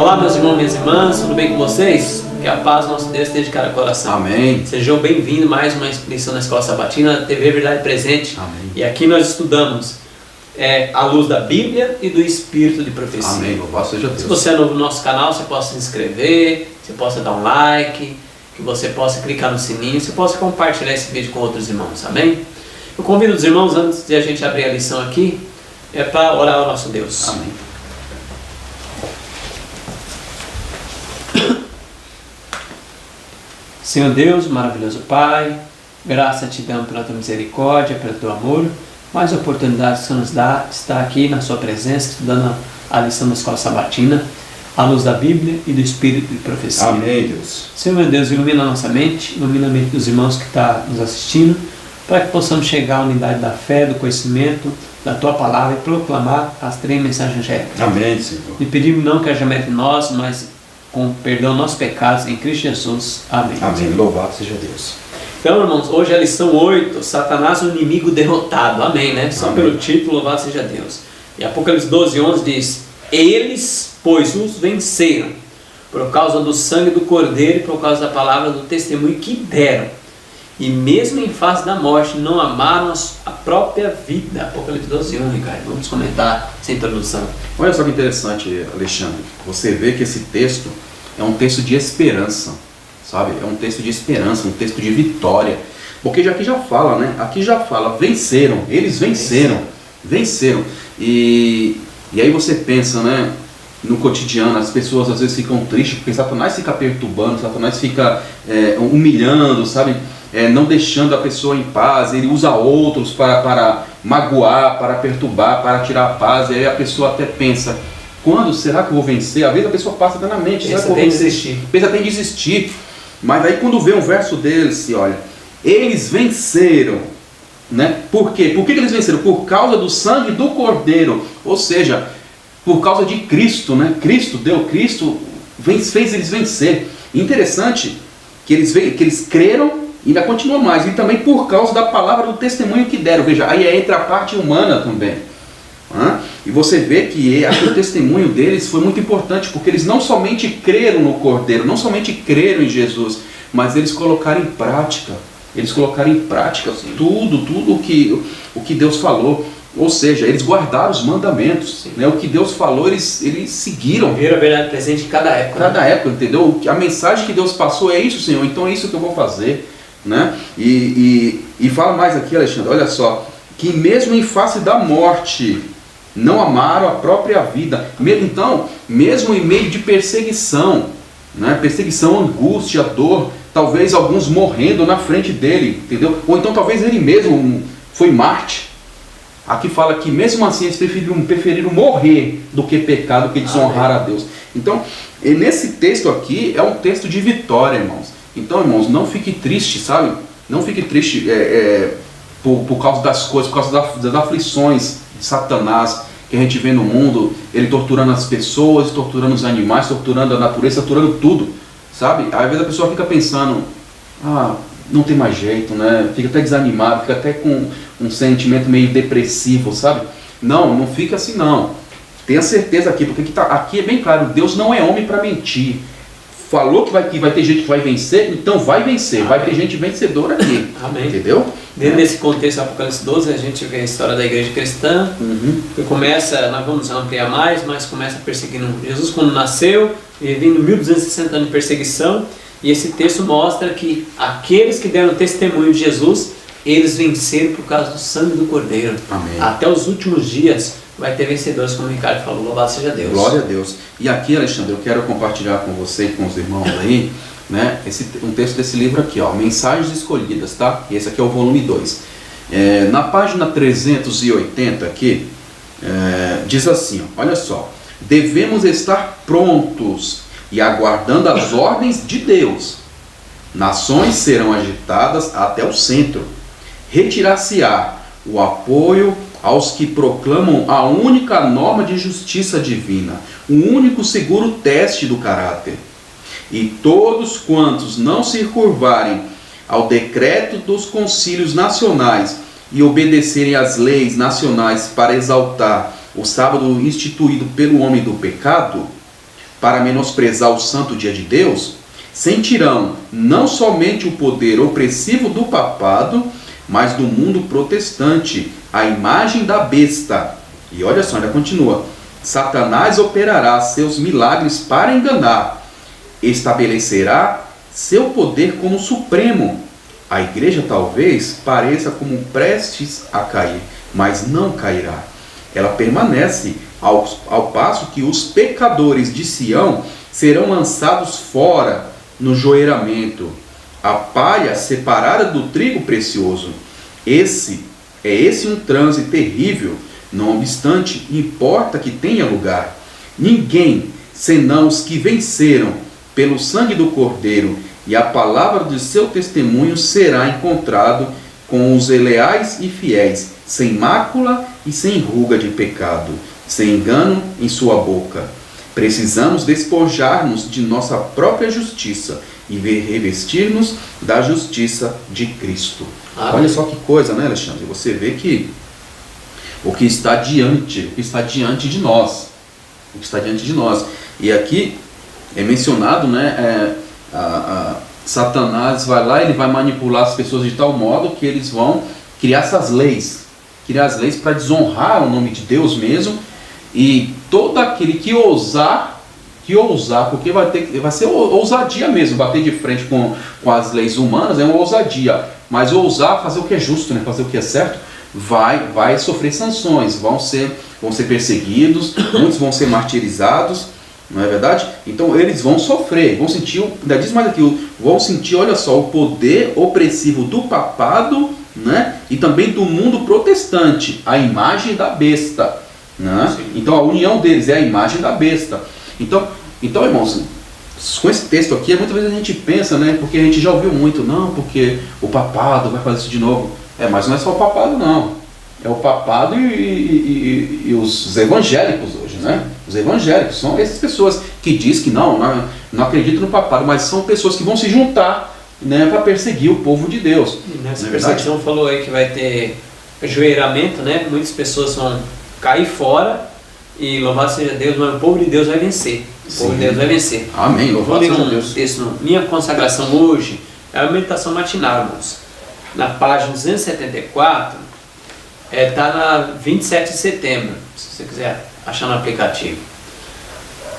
Olá, meus irmãos e minhas irmãs, tudo bem com vocês? Que a paz do nosso Deus esteja de cada coração. Amém. Sejam bem-vindos a mais uma lição na Escola Sabatina, TV Verdade Presente. Amém. E aqui nós estudamos à luz da Bíblia e do Espírito de Profecia. Amém, louvado seja Deus. Se você é novo no nosso canal, você possa se inscrever, você possa dar um like, que você possa clicar no sininho, você possa compartilhar esse vídeo com outros irmãos, amém? Eu convido os irmãos, antes de a gente abrir a lição aqui, para orar ao nosso Deus. Amém. Senhor Deus, maravilhoso Pai, graça te damos pela tua misericórdia, pelo teu amor, mais oportunidades que o Senhor nos dá, estar aqui na sua presença, estudando a lição da Escola Sabatina, à luz da Bíblia e do Espírito de Profecia. Amém, Deus. Senhor meu Deus, ilumina a nossa mente, ilumina a mente dos irmãos que estão nos assistindo, para que possamos chegar à unidade da fé, do conhecimento, da tua palavra e proclamar as 3 mensagens angélicas. Amém, Senhor. E pedimos não que haja mérito em nós, mas com perdão nossos pecados em Cristo Jesus. Amém. Amém, louvado seja Deus. Então, irmãos, hoje é a lição 8, Satanás, o inimigo derrotado. Amém, né? Só Amém. pelo título, louvado seja Deus. E Apocalipse 12:11 diz: eles, pois, os venceram, por causa do sangue do Cordeiro e por causa da palavra do testemunho que deram. E mesmo em face da morte, não amaram a própria vida. Apocalipse 12:1, Ricardo. Vamos comentar essa introdução. Olha só que interessante, Alexandre. Você vê que esse texto é um texto de esperança, sabe? É um texto de esperança, um texto de vitória. Porque aqui já fala, né? Aqui já fala, venceram. Eles venceram. Venceram. E aí você pensa, né? No cotidiano, as pessoas às vezes ficam tristes, porque Satanás fica perturbando, Satanás fica humilhando, sabe? Não deixando a pessoa em paz, ele usa outros para magoar, para perturbar, para tirar a paz, e aí a pessoa até pensa, quando será que eu vou vencer? Às vezes a pessoa passa até na mente, será que eu vou vencer? Pensa até em desistir, mas aí quando vê um verso deles, se olha, eles venceram, né? Por quê? Por que eles venceram? Por causa do sangue do Cordeiro, ou seja, por causa de Cristo, né? Cristo fez eles vencer. Interessante que eles creram e ainda continua mais, e também por causa da palavra do testemunho que deram. Veja, aí entra a parte humana também. E você vê que o testemunho deles foi muito importante, porque eles não somente creram no Cordeiro, não somente creram em Jesus, mas eles colocaram em prática. Eles colocaram em prática tudo o que Deus falou. Ou seja, eles guardaram os mandamentos, né? O que Deus falou, eles seguiram. Viram a verdade presente em cada época. Cada época, entendeu? A mensagem que Deus passou é isso, Senhor, então é isso que eu vou fazer, né? E fala mais aqui, Alexandre, olha só, que mesmo em face da morte, não amaram a própria vida. Então, mesmo em meio de perseguição, né? Perseguição, angústia, dor, talvez alguns morrendo na frente dele, entendeu? Ou então talvez ele mesmo foi Marte. Aqui fala que mesmo assim eles preferiram morrer do que pecar, do que desonrar a Deus. Então, nesse texto aqui é um texto de vitória, irmãos. Então, irmãos, não fique triste, sabe? Não fique triste por causa das coisas, por causa das aflições de Satanás que a gente vê no mundo, ele torturando as pessoas, torturando os animais, torturando a natureza, torturando tudo, sabe? Às vezes a pessoa fica pensando, não tem mais jeito, né? Fica até desanimado, fica até com um sentimento meio depressivo, sabe? Não fica assim não. Tenha certeza aqui, porque aqui é bem claro, Deus não é homem para mentir. Falou que vai ter gente que vai vencer, então vai vencer. Amém. Vai ter gente vencedora aqui. Amém. Entendeu? Dentro desse contexto do Apocalipse 12, a gente vê a história da igreja cristã, que começa, nós vamos ampliar mais, mas começa perseguindo Jesus quando nasceu, vivendo 1260 anos de perseguição, e esse texto mostra que aqueles que deram testemunho de Jesus, eles venceram por causa do sangue do Cordeiro. Amém. Até os últimos dias vai ter vencedores, como o Ricardo falou, louvado seja Deus. Glória a Deus. E aqui, Alexandre, eu quero compartilhar com você e com os irmãos aí, né, um texto desse livro aqui, ó, Mensagens Escolhidas, tá? E esse aqui é o volume 2. Na página 380 aqui, diz assim, ó, olha só, devemos estar prontos e aguardando as ordens de Deus. Nações serão agitadas até o centro. Retirar-se-á o apoio aos que proclamam a única norma de justiça divina, o único seguro teste do caráter. E todos quantos não se curvarem ao decreto dos concílios nacionais e obedecerem às leis nacionais para exaltar o sábado instituído pelo homem do pecado, para menosprezar o santo dia de Deus, sentirão não somente o poder opressivo do papado, mas do mundo protestante, a imagem da besta. E olha só, ainda continua. Satanás operará seus milagres para enganar, estabelecerá seu poder como supremo. A igreja talvez pareça como prestes a cair, mas não cairá. Ela permanece, ao passo que os pecadores de Sião serão lançados fora no joeiramento, a palha separada do trigo precioso. Esse um transe terrível. Não obstante, importa que tenha lugar. Ninguém, senão os que venceram pelo sangue do Cordeiro e a palavra de seu testemunho, será encontrado com os leais e fiéis, sem mácula e sem ruga de pecado, sem engano em sua boca. Precisamos despojar-nos de nossa própria justiça e revestir-nos da justiça de Cristo. Olha só que coisa, né, Alexandre? Você vê que o que está diante de nós. O que está diante de nós. E aqui é mencionado, né, Satanás vai lá, ele vai manipular as pessoas de tal modo que eles vão criar essas leis. Criar as leis para desonrar o nome de Deus mesmo. E todo aquele que ousar, porque vai ser ousadia mesmo, bater de frente com as leis humanas é uma ousadia. Mas ousar fazer o que é justo, né, fazer o que é certo, vai sofrer sanções, vão ser perseguidos, muitos vão ser martirizados, não é verdade? Então eles vão sofrer, vão sentir, ainda diz mais aquilo, vão sentir, olha só, o poder opressivo do papado, né? E também do mundo protestante, a imagem da besta, né? Então a união deles é a imagem da besta. Então irmãos, com esse texto aqui, muitas vezes a gente pensa, né? Porque a gente já ouviu muito, não, porque o papado vai fazer isso de novo. Mas não é só o papado, não. É o papado e os evangélicos hoje, né? Os evangélicos são essas pessoas que dizem que não acreditam no papado, mas são pessoas que vão se juntar, né, para perseguir o povo de Deus. E nessa perseguição falou aí que vai ter ajoelhamento, né? Muitas pessoas vão cair fora e louvado seja Deus, mas o povo de Deus vai vencer. O povo de Deus vai vencer. Amém, louvado seja Deus. Texto, minha consagração hoje é a meditação matinal, irmãos. Na página 274, está na 27 de setembro, se você quiser achar no aplicativo.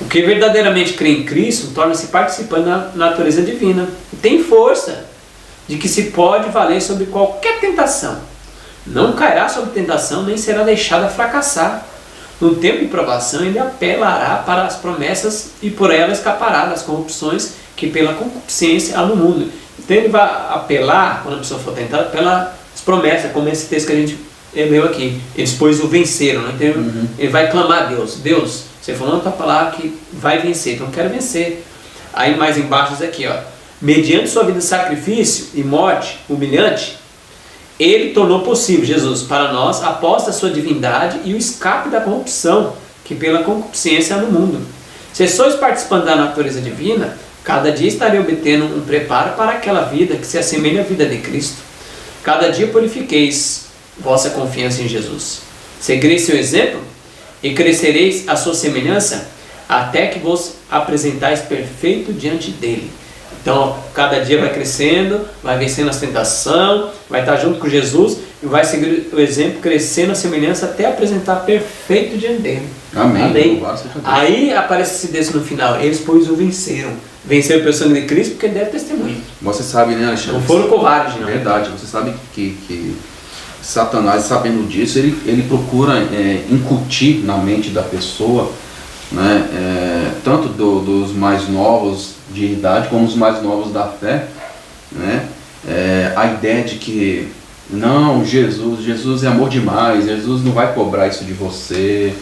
O que verdadeiramente crê em Cristo torna-se participante da natureza divina. E tem força de que se pode valer sobre qualquer tentação. Não cairá sob tentação, nem será deixado a fracassar. No tempo de provação, ele apelará para as promessas e por ela escapará das corrupções que pela concupiscência há no mundo. Então ele vai apelar, quando a pessoa for tentada, pelas promessas, como esse texto que a gente leu aqui. Eles, pois, o venceram, né? Então, ele vai clamar a Deus. Deus, você falou na tua palavra que vai vencer, então eu quero vencer. Aí mais embaixo diz aqui, ó, mediante sua vida de sacrifício e morte humilhante, ele tornou possível, Jesus, para nós, após a sua divindade e o escape da corrupção, que pela concupiscência há no mundo. Se sois participantes da natureza divina, cada dia estarei obtendo um preparo para aquela vida que se assemelha à vida de Cristo. Cada dia purifiqueis vossa confiança em Jesus. Seguireis seu exemplo e crescereis à sua semelhança até que vos apresentais perfeito diante dele. Então, cada dia vai crescendo, vai vencendo a tentação, vai estar junto com Jesus e vai seguir o exemplo, crescendo a semelhança até apresentar perfeito diante dele. Amém. Amém. Aí aparece esse texto no final, eles pois o venceram. Venceram pelo sangue de Cristo porque ele deve testemunho. Você sabe, né, Alexandre? Não foram covardes, não. Verdade, você sabe que Satanás, sabendo disso, ele procura incutir na mente da pessoa, né, tanto dos mais novos de idade como os mais novos da fé, né, a ideia de que não, Jesus é amor demais, Jesus não vai cobrar isso de você,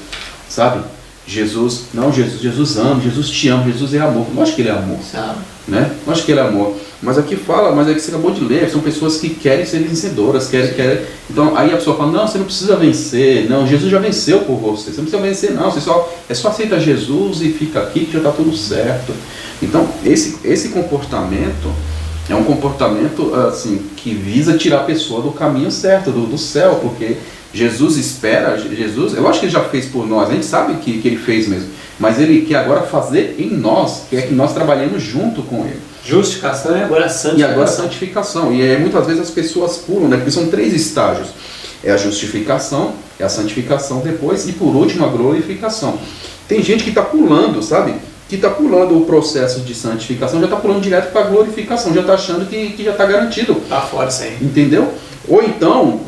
sabe? Jesus ama, Jesus te ama, Jesus é amor. Lógico que ele é amor, né? Lógico que ele é amor. Mas aqui fala, mas é que você acabou de ler, são pessoas que querem ser vencedoras, querem. Então aí a pessoa fala, não, você não precisa vencer, não, Jesus já venceu por você, você não precisa vencer não, você só aceita Jesus e fica aqui que já está tudo certo. Então esse comportamento É um comportamento assim, que visa tirar a pessoa do caminho certo, do céu, porque Jesus espera, eu acho que ele já fez por nós, a gente sabe que ele fez mesmo, mas ele quer agora fazer em nós, quer que nós trabalhemos junto com ele. Justificação e agora santificação. E agora santificação. E muitas vezes as pessoas pulam, né? Porque são 3 estágios. É a justificação, é a santificação depois e por último a glorificação. Tem gente que está pulando, sabe? Que está pulando o processo de santificação, já está pulando direto para a glorificação, já está achando que já está garantido. Está fora isso aí. Entendeu? Ou então,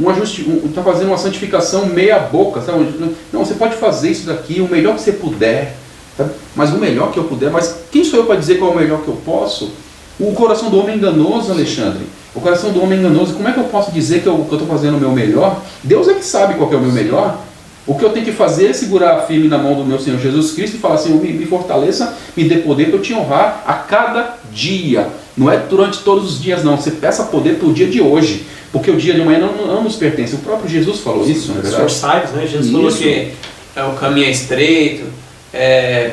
está fazendo uma santificação meia boca, sabe? Não, você pode fazer isso daqui o melhor que você puder, sabe? Mas o melhor que eu puder, mas quem sou eu para dizer qual é o melhor que eu posso? O coração do homem é enganoso, Alexandre. O coração do homem é enganoso. Como é que eu posso dizer que eu estou fazendo o meu melhor? Deus é que sabe qual que é o meu melhor. O que eu tenho que fazer é segurar firme na mão do meu Senhor Jesus Cristo e falar assim, me fortaleça, me dê poder para eu te honrar a cada dia. Não é durante todos os dias não, você peça poder para o dia de hoje, porque o dia de amanhã não nos pertence. O próprio Jesus falou isso, não é verdade? Esforçai-vos, né? Jesus falou que o caminho é estreito,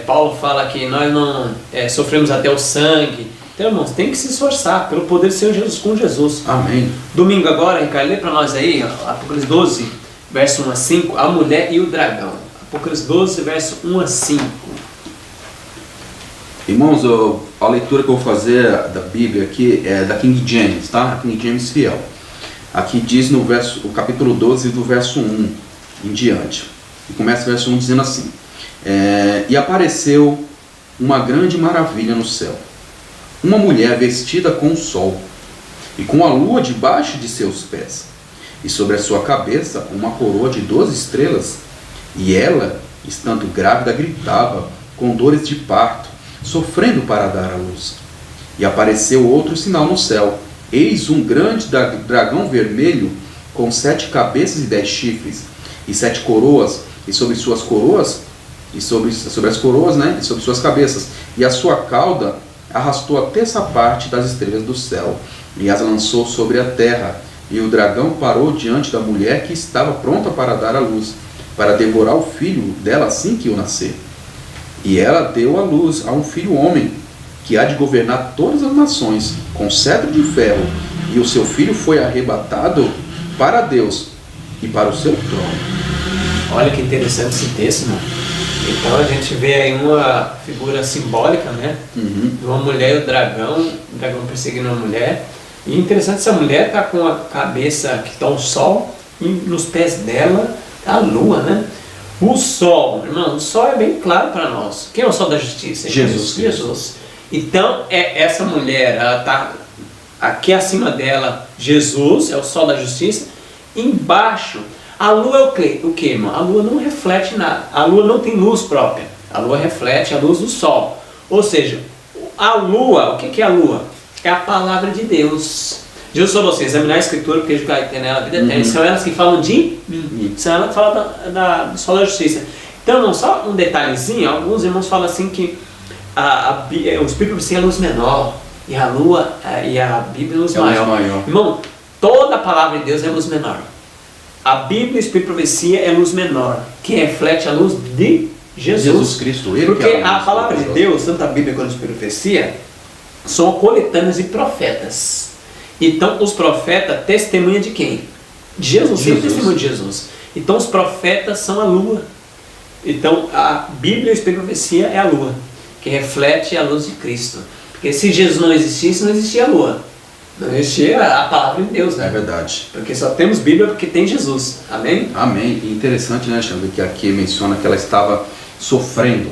Paulo fala que nós não sofremos até o sangue. Então, irmãos, tem que se esforçar pelo poder do Senhor Jesus com Jesus. Amém. Domingo agora, Ricardo, lê para nós aí, Apocalipse 12, verso 1 a 5, a mulher e o dragão. Apocalipse 12, verso 1 a 5. Irmãos, a leitura que eu vou fazer da Bíblia aqui é da King James, tá? A King James fiel. Aqui diz no o capítulo 12, do verso 1 em diante. E começa o verso 1 dizendo assim: e apareceu uma grande maravilha no céu. Uma mulher vestida com o sol, e com a lua debaixo de seus pés, e sobre a sua cabeça uma coroa de 12 estrelas. E ela, estando grávida, gritava com dores de parto, sofrendo para dar à luz. E apareceu outro sinal no céu: eis um grande dragão vermelho, com 7 cabeças e 10 chifres, e 7 coroas, e sobre suas coroas, e sobre as coroas, né, e sobre suas cabeças, e a sua cauda arrastou a terça parte das estrelas do céu, e as lançou sobre a terra. E o dragão parou diante da mulher que estava pronta para dar à luz, para devorar o filho dela assim que o nascer. E ela deu à luz a um filho homem, que há de governar todas as nações, com cetro de ferro, e o seu filho foi arrebatado para Deus e para o seu trono. Olha que interessante esse texto, mano. Então a gente vê aí uma figura simbólica, né? De uma mulher e o dragão perseguindo uma mulher. E interessante, essa mulher está com a cabeça que está o sol, e nos pés dela está a lua, né? O sol, irmão, o sol é bem claro para nós. Quem é o sol da justiça? Jesus. Então, essa mulher, ela está aqui acima dela, Jesus, é o sol da justiça. Embaixo, a lua é o que, irmão? A lua não reflete nada. A lua não tem luz própria. A lua reflete a luz do sol. Ou seja, a lua, o que é a lua? É a palavra de Deus. Jesus falou assim: examinar a escritura, porque vai ter nela a vida eterna. São elas que falam de mim. São elas que falam do sol da justiça. Então, não só um detalhezinho, alguns irmãos falam assim que o Espírito profecia é luz menor, e a lua e a Bíblia é luz maior. Irmão, toda a palavra de Deus é luz menor. A Bíblia e o Espírito profecia é luz menor, que reflete a luz de Jesus Cristo. Porque a palavra de Deus, tanto a Bíblia quanto o Espírito profecia, são coletâneas de profetas. Então os profetas testemunham de quem? De Jesus. Sempre testemunham de Jesus. Então os profetas são a lua. Então a Bíblia e o Espírito profecia é a lua, que reflete a luz de Cristo. Porque se Jesus não existisse, não existia a lua. Não existia a palavra de Deus, né? É verdade. Porque só temos Bíblia porque tem Jesus. Amém? Amém. E interessante, né, Alexandre, que aqui menciona que ela estava sofrendo,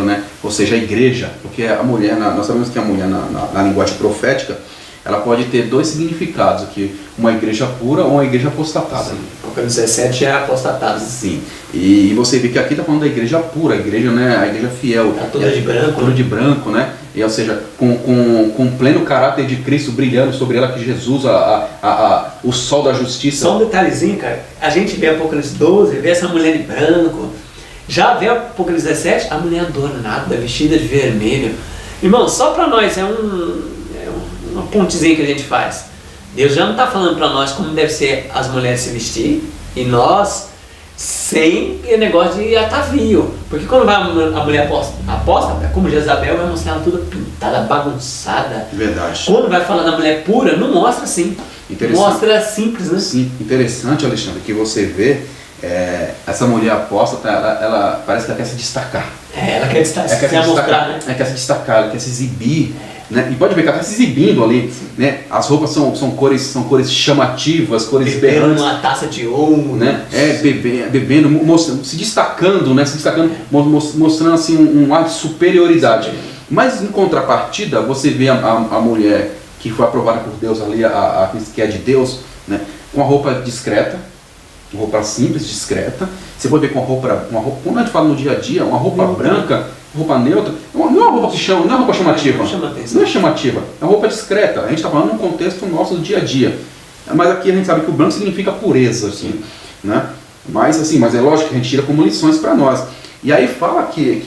né? Ou seja, a igreja, porque a mulher, nós sabemos que a mulher na linguagem profética, ela pode ter 2 significados aqui: uma igreja pura ou uma igreja apostatada. Sim. Apocalipse 17 é apostatada. Sim. E você vê que aqui está falando da igreja pura, a igreja, né, a igreja fiel. Está toda de branco. Toda de branco, né? E, ou seja, com pleno caráter de Cristo brilhando sobre ela, que Jesus, o sol da justiça. Só um detalhezinho, cara. A gente vê Apocalipse 12, vê essa mulher de branco. Já vê Apocalipse 17, a mulher adornada, vestida de vermelho. Irmão, só para nós é uma pontezinha que a gente faz. Deus já não está falando para nós como deve ser as mulheres se vestir, e nós sem negócio de atavio. Porque quando vai a mulher aposta, como Jezabel, vai mostrar ela toda pintada, bagunçada. Verdade. Quando vai falar da mulher pura, não mostra assim. Mostra simples, né? Sim, interessante, Alexandre, que você vê essa mulher aposta, ela parece que ela quer se destacar. Ela quer mostrar, né? Ela quer se destacar, ela quer se exibir. Né? E pode ver que ela está se exibindo ali, né? As roupas são cores chamativas, cores berrantes. Uma taça de ouro, né? Bebendo, mostrando, se destacando, né? Mostrando assim um ar de superioridade. Mas em contrapartida, você vê a mulher que foi aprovada por Deus ali, a que é de Deus, né? Com a roupa discreta, roupa simples, discreta. Você pode ver com uma roupa, quando a gente fala no dia a dia, uma roupa branca, roupa neutra, não é uma roupa que chama, não é uma roupa chamativa. Não é chamativa, é uma roupa discreta. A gente está falando num contexto nosso do dia a dia. Mas aqui a gente sabe que o branco significa pureza, assim, né? Mas é lógico que a gente tira como lições para nós. E aí fala que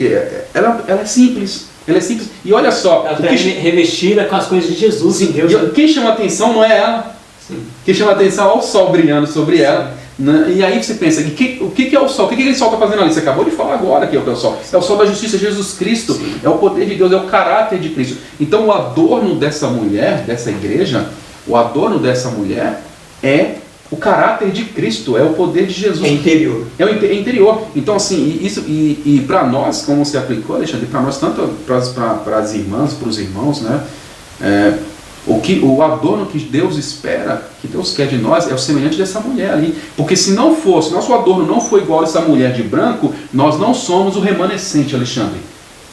ela é simples. Ela é simples. E olha só. Ela está revestida com as coisas de Jesus. Sim, Deus. Quem chama a atenção não é ela. Sim. Quem chama a atenção é o sol brilhando sobre ela. Né? E aí você pensa, o que é o sol? O que aquele sol está fazendo ali? Você acabou de falar agora que é o sol. É o sol da justiça, Jesus Cristo. Sim. É o poder de Deus, é o caráter de Cristo. Então o adorno dessa mulher, dessa igreja, o adorno dessa mulher é o caráter de Cristo, é o poder de Jesus. É interior. É interior. Então assim, isso e para nós, como você aplicou, Alexandre, para nós, tanto para as irmãs, para os irmãos, né? O adorno que Deus espera, que Deus quer de nós, é o semelhante dessa mulher ali. Porque se nosso adorno não for igual a essa mulher de branco, nós não somos o remanescente, Alexandre.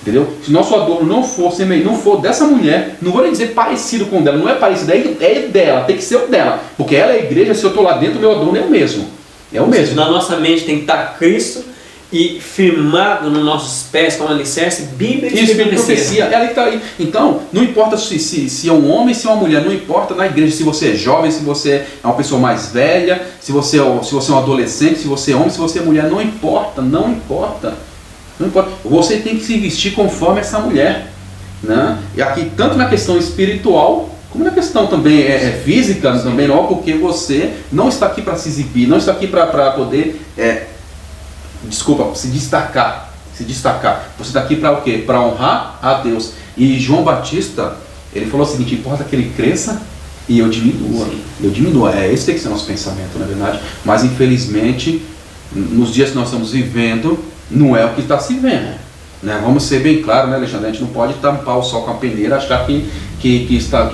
Entendeu? Se nosso adorno não for dessa mulher, não vou nem dizer parecido com o dela, não é parecido, é dela, tem que ser o dela. Porque ela é a igreja, se eu estou lá dentro, o meu adorno é o mesmo. É o mesmo. Na nossa mente tem que estar Cristo e firmado nos nossos pés com alicerce, Bíblia e profecia. Ela está aí. Então, não importa se é um homem, se é uma mulher, não importa na igreja se você é jovem, se você é uma pessoa mais velha, se você é um adolescente, se você é homem, se você é mulher, não importa. Você tem que se vestir conforme essa mulher. Né? E aqui, tanto na questão espiritual, como na questão também física, também não, porque você não está aqui para se exibir, não está aqui para poder... se destacar. Você está aqui para o quê? Para honrar a Deus. E João Batista, ele falou o seguinte: importa que ele cresça e eu diminua. Sim. Eu diminua. Esse tem que ser nosso pensamento, na verdade. Mas infelizmente, nos dias que nós estamos vivendo, não é o que está se vendo. Né? Vamos ser bem claros, né, Alexandre? A gente não pode tampar o sol com a peneira, achar que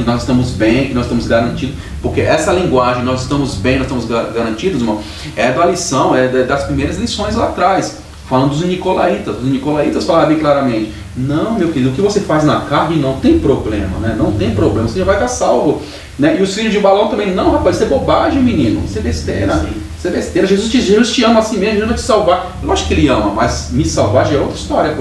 nós estamos bem, que nós estamos garantidos, porque essa linguagem, nós estamos bem, nós estamos garantidos, irmão, é da lição, das primeiras lições lá atrás, falando dos nicolaítas. Os nicolaítas falaram bem claramente: não, meu querido, o que você faz na carne não tem problema, né? Não tem problema, você já vai estar salvo. Né? E os filhos de Balão também: não, rapaz, isso é bobagem, menino, isso é besteira. Sim. Isso é besteira. Jesus te ama assim mesmo, Jesus vai te salvar. Lógico que ele ama, mas me salvar já é outra história,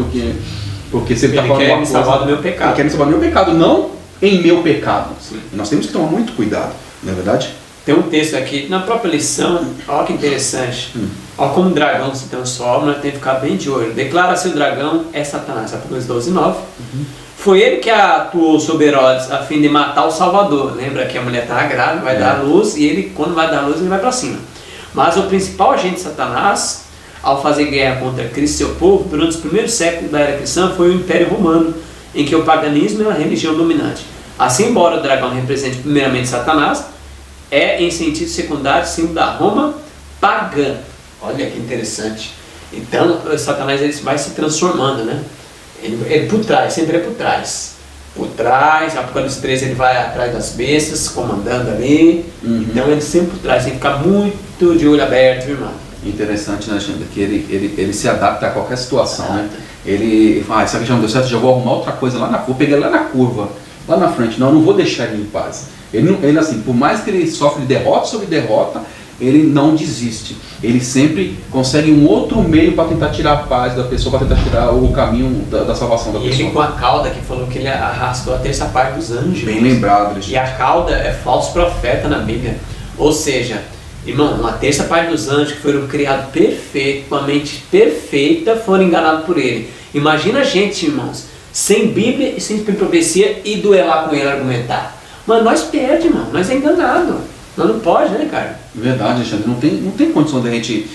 porque você está falando uma coisa, me salvar do meu pecado. Ele quer me salvar do meu pecado, não em meu pecado. Sim. Nós temos que tomar muito cuidado, não é verdade? Tem um texto aqui, na própria lição, olha que interessante. Olha como o dragão se transforma, nós temos que ficar bem de olho. Declara-se o dragão é Satanás, Apocalipse 12:9. Foi ele que atuou sobre Herodes a fim de matar o Salvador. Lembra que a mulher está grávida, vai dar luz, e ele, quando vai dar luz, ele vai para cima. Mas o principal agente de Satanás, ao fazer guerra contra Cristo e seu povo, durante os primeiros séculos da era cristã, foi o Império Romano, em que o paganismo é a religião dominante. Assim, embora o dragão represente primeiramente Satanás, é em sentido secundário símbolo da Roma pagã. Olha que interessante. Então, Satanás ele vai se transformando, né? Ele por trás, sempre é por trás. Por trás, Apocalipse 13 ele vai atrás das bestas, comandando ali. Então ele sempre por trás, tem que ficar muito de olho aberto, irmão. Interessante, né, Alexandre? Que ele se adapta a qualquer situação, né? Ele fala: isso aqui já não deu certo, já vou arrumar outra coisa lá na curva, peguei lá na curva, lá na frente. Não vou deixar ele em paz. Ele assim, por mais que ele sofre derrota sobre derrota, ele não desiste. Ele sempre consegue um outro meio para tentar tirar a paz da pessoa, para tentar tirar o caminho da salvação da pessoa. E ele com a cauda, que falou que ele arrastou a terça parte dos anjos. Bem lembrado, Alexandre. E a cauda é falso profeta na Bíblia. Ou seja, irmão, uma terça parte dos anjos que foram criados perfeitos, com a mente perfeita, foram enganados por ele. Imagina a gente, irmãos, sem Bíblia e sem profecia, e duelar com ele, argumentar. Mas nós perdemos, irmão, nós é enganado. Nós não pode, né, cara? Verdade, Alexandre. Não tem condição de a gente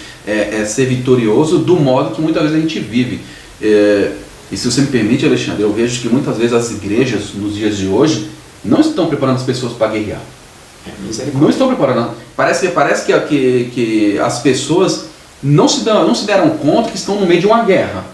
ser vitorioso do modo que muitas vezes a gente vive. E se você me permite, Alexandre, eu vejo que muitas vezes as igrejas, nos dias de hoje, não estão preparando as pessoas para guerrear. Não estão preparando. Parece que as pessoas não se deram conta que estão no meio de uma guerra.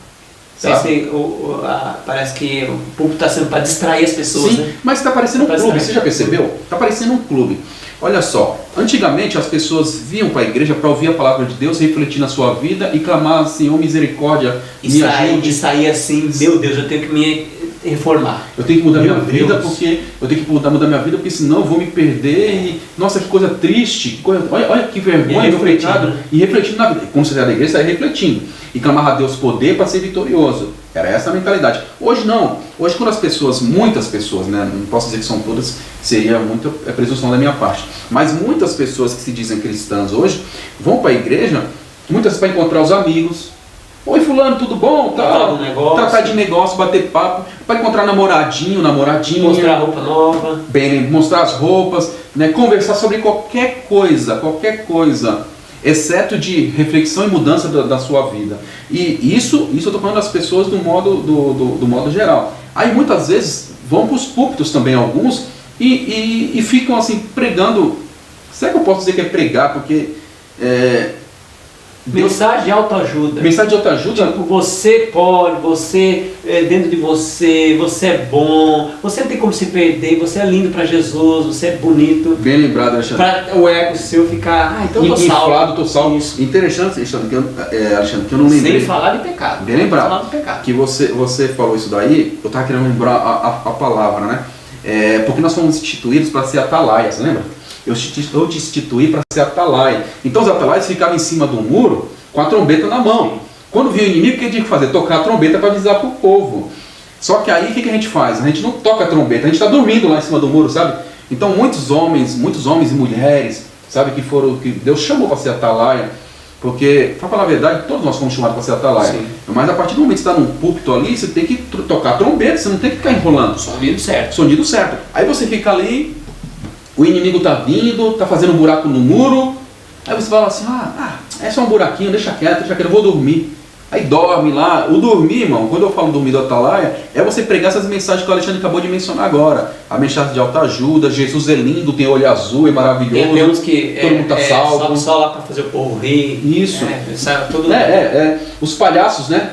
Parece que o público está sendo para distrair as pessoas. Sim, né? Mas está parecendo um clube, você já percebeu? Está parecendo um clube. Olha só, antigamente as pessoas vinham para a igreja para ouvir a palavra de Deus, refletir na sua vida e clamar, Senhor, misericórdia, me ajude. E sair assim, meu Deus, eu tenho que me reformar. Eu tenho que mudar minha vida porque eu tenho que mudar minha vida porque senão eu vou me perder e nossa, que coisa triste, olha que vergonha, meu pecado. E refletindo na vida. Como você é da igreja, você está refletindo e clamar a Deus poder para ser vitorioso. Era essa a mentalidade. Hoje não. Hoje quando as pessoas, muitas pessoas, né, não posso dizer que são todas, seria muita presunção da minha parte, mas muitas pessoas que se dizem cristãs hoje vão para a igreja, muitas para encontrar os amigos. Oi fulano, tudo bom? Tratar de negócio, bater papo, para encontrar namoradinho, namoradinha. Mostrar roupa nova. Bem, mostrar as roupas, né, conversar sobre qualquer coisa, exceto de reflexão e mudança da sua vida. E isso eu estou falando das pessoas do modo geral. Aí muitas vezes vão para os púlpitos também, alguns, e ficam assim pregando. Será que eu posso dizer que é pregar? Porque... Mensagem de autoajuda. Mensagem de autoajuda? Tipo, você pode, dentro de você é bom, você não tem como se perder, você é lindo para Jesus, você é bonito. Bem lembrado, Alexandre. Para o ego seu ficar, então eu tô salvo. Inflado, tô salvo. Isso. Interessante, Alexandre, que eu não lembrei. Sem falar de pecado. Bem lembrado. Que você falou isso daí, eu estava querendo lembrar a palavra, né? Porque nós fomos instituídos para ser atalaias, lembra? Eu te instituí para ser atalaia. Então os atalaias ficavam em cima do muro com a trombeta na mão. Sim. Quando via o inimigo, o que a gente tinha que fazer? Tocar a trombeta para avisar para o povo. Só que aí o que a gente faz? A gente não toca a trombeta, a gente está dormindo lá em cima do muro, sabe? Então muitos homens e mulheres, sabe, que Deus chamou para ser atalaia, porque, para falar a verdade, todos nós fomos chamados para ser atalaia. Sim. Mas a partir do momento que você está num púlpito ali, você tem que tocar a trombeta, você não tem que ficar enrolando. Sonido certo. Sonido certo. Aí você fica ali... O inimigo está vindo, está fazendo um buraco no muro. Aí você fala assim, é só um buraquinho, deixa quieto, eu vou dormir. Aí dorme lá. O dormir, irmão, quando eu falo dormir do atalaia, é você pregar essas mensagens que o Alexandre acabou de mencionar agora. A mensagem de autoajuda, Jesus é lindo, tem olho azul, é maravilhoso. Tem uns que todo mundo está salvo. Só lá para fazer o povo rir. Isso. Tudo... Os palhaços, né?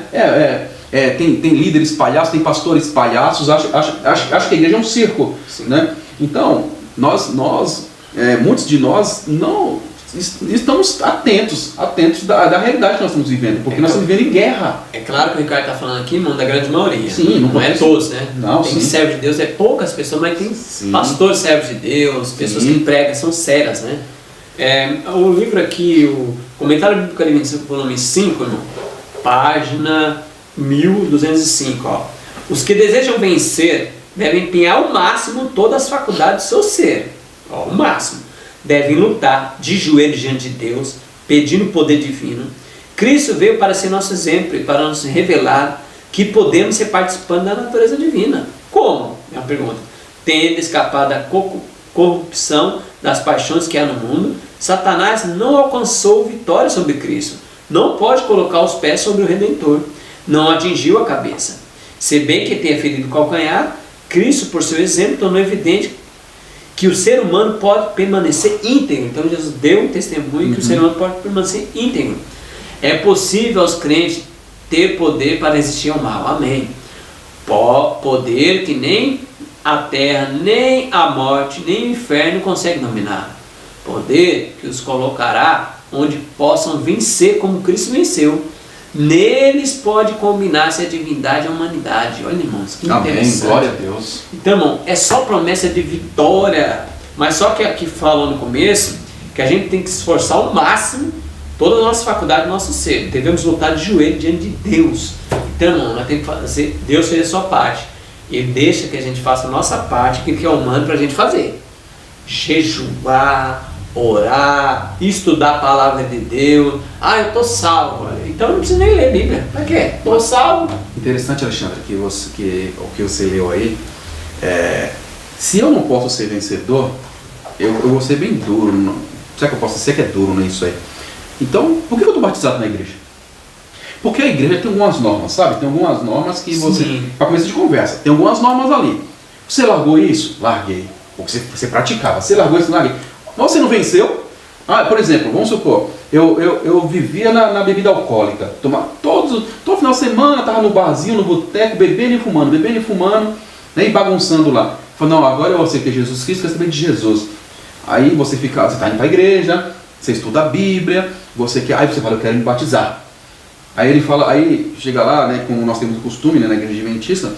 Tem líderes palhaços, tem pastores palhaços. Acho que a igreja é um circo. Sim. Né? Então... muitos de nós não estamos atentos da realidade que nós estamos vivendo, porque nós estamos vivendo em guerra. É claro que o Ricardo está falando aqui, irmão, da grande maioria. Sim, não é todos, né? Não, tem servos de Deus, poucas pessoas, mas tem pastores servos de Deus, pessoas que pregam, são sérias, né? O livro aqui, o Comentário Bíblico Alimentício, volume 5, irmão, página 1205, ó. Os que desejam vencer devem empenhar ao máximo todas as faculdades do seu ser. O máximo. Devem lutar de joelhos diante de Deus, pedindo o poder divino. Cristo veio para ser nosso exemplo e para nos revelar que podemos ser participantes da natureza divina. Como? É uma pergunta. Tendo escapado da corrupção das paixões que há no mundo, Satanás não alcançou vitória sobre Cristo. Não pode colocar os pés sobre o Redentor. Não atingiu a cabeça. Se bem que tenha ferido o calcanhar, Cristo, por seu exemplo, tornou evidente que o ser humano pode permanecer íntegro. Então Jesus deu um testemunho que o ser humano pode permanecer íntegro. É possível aos crentes ter poder para resistir ao mal. Amém. Poder que nem a terra, nem a morte, nem o inferno conseguem dominar. Poder que os colocará onde possam vencer como Cristo venceu. Neles pode combinar-se a divindade e a humanidade. Olha, irmãos, que interessante. Amém, glória a Deus. Então, irmão, é só promessa de vitória. Mas só que aqui falou no começo que a gente tem que se esforçar ao máximo, toda a nossa faculdade, nosso ser. Devemos lutar de joelho diante de Deus. Então, irmão, nós temos que fazer. Deus fez a sua parte. Ele deixa que a gente faça a nossa parte, aquilo que é humano para a gente fazer. Jejuar, orar, estudar a palavra de Deus. Eu estou salvo. Então eu não preciso nem ler a Bíblia. Para quê? Estou salvo. Interessante, Alexandre, o que você leu aí. Se eu não posso ser vencedor, eu vou ser bem duro. Será que eu posso ser que é duro nisso aí? Então, por que eu estou batizado na igreja? Porque a igreja tem algumas normas, sabe? Tem algumas normas que você... Para começo de conversa, tem algumas normas ali. Você largou isso? Larguei. Porque você praticava. Você largou isso? Larguei. Mas você não venceu? Por exemplo, vamos supor, eu vivia na bebida alcoólica. Todo final de semana estava no barzinho, no boteco, bebendo e fumando, né, e bagunçando lá. Falei, não, agora eu aceitei Jesus Cristo, quer saber de Jesus. Aí você está indo para a igreja, você estuda a Bíblia, aí você fala, eu quero me batizar. Aí ele fala, aí chega lá, né, como nós temos o costume, né, na igreja adventista,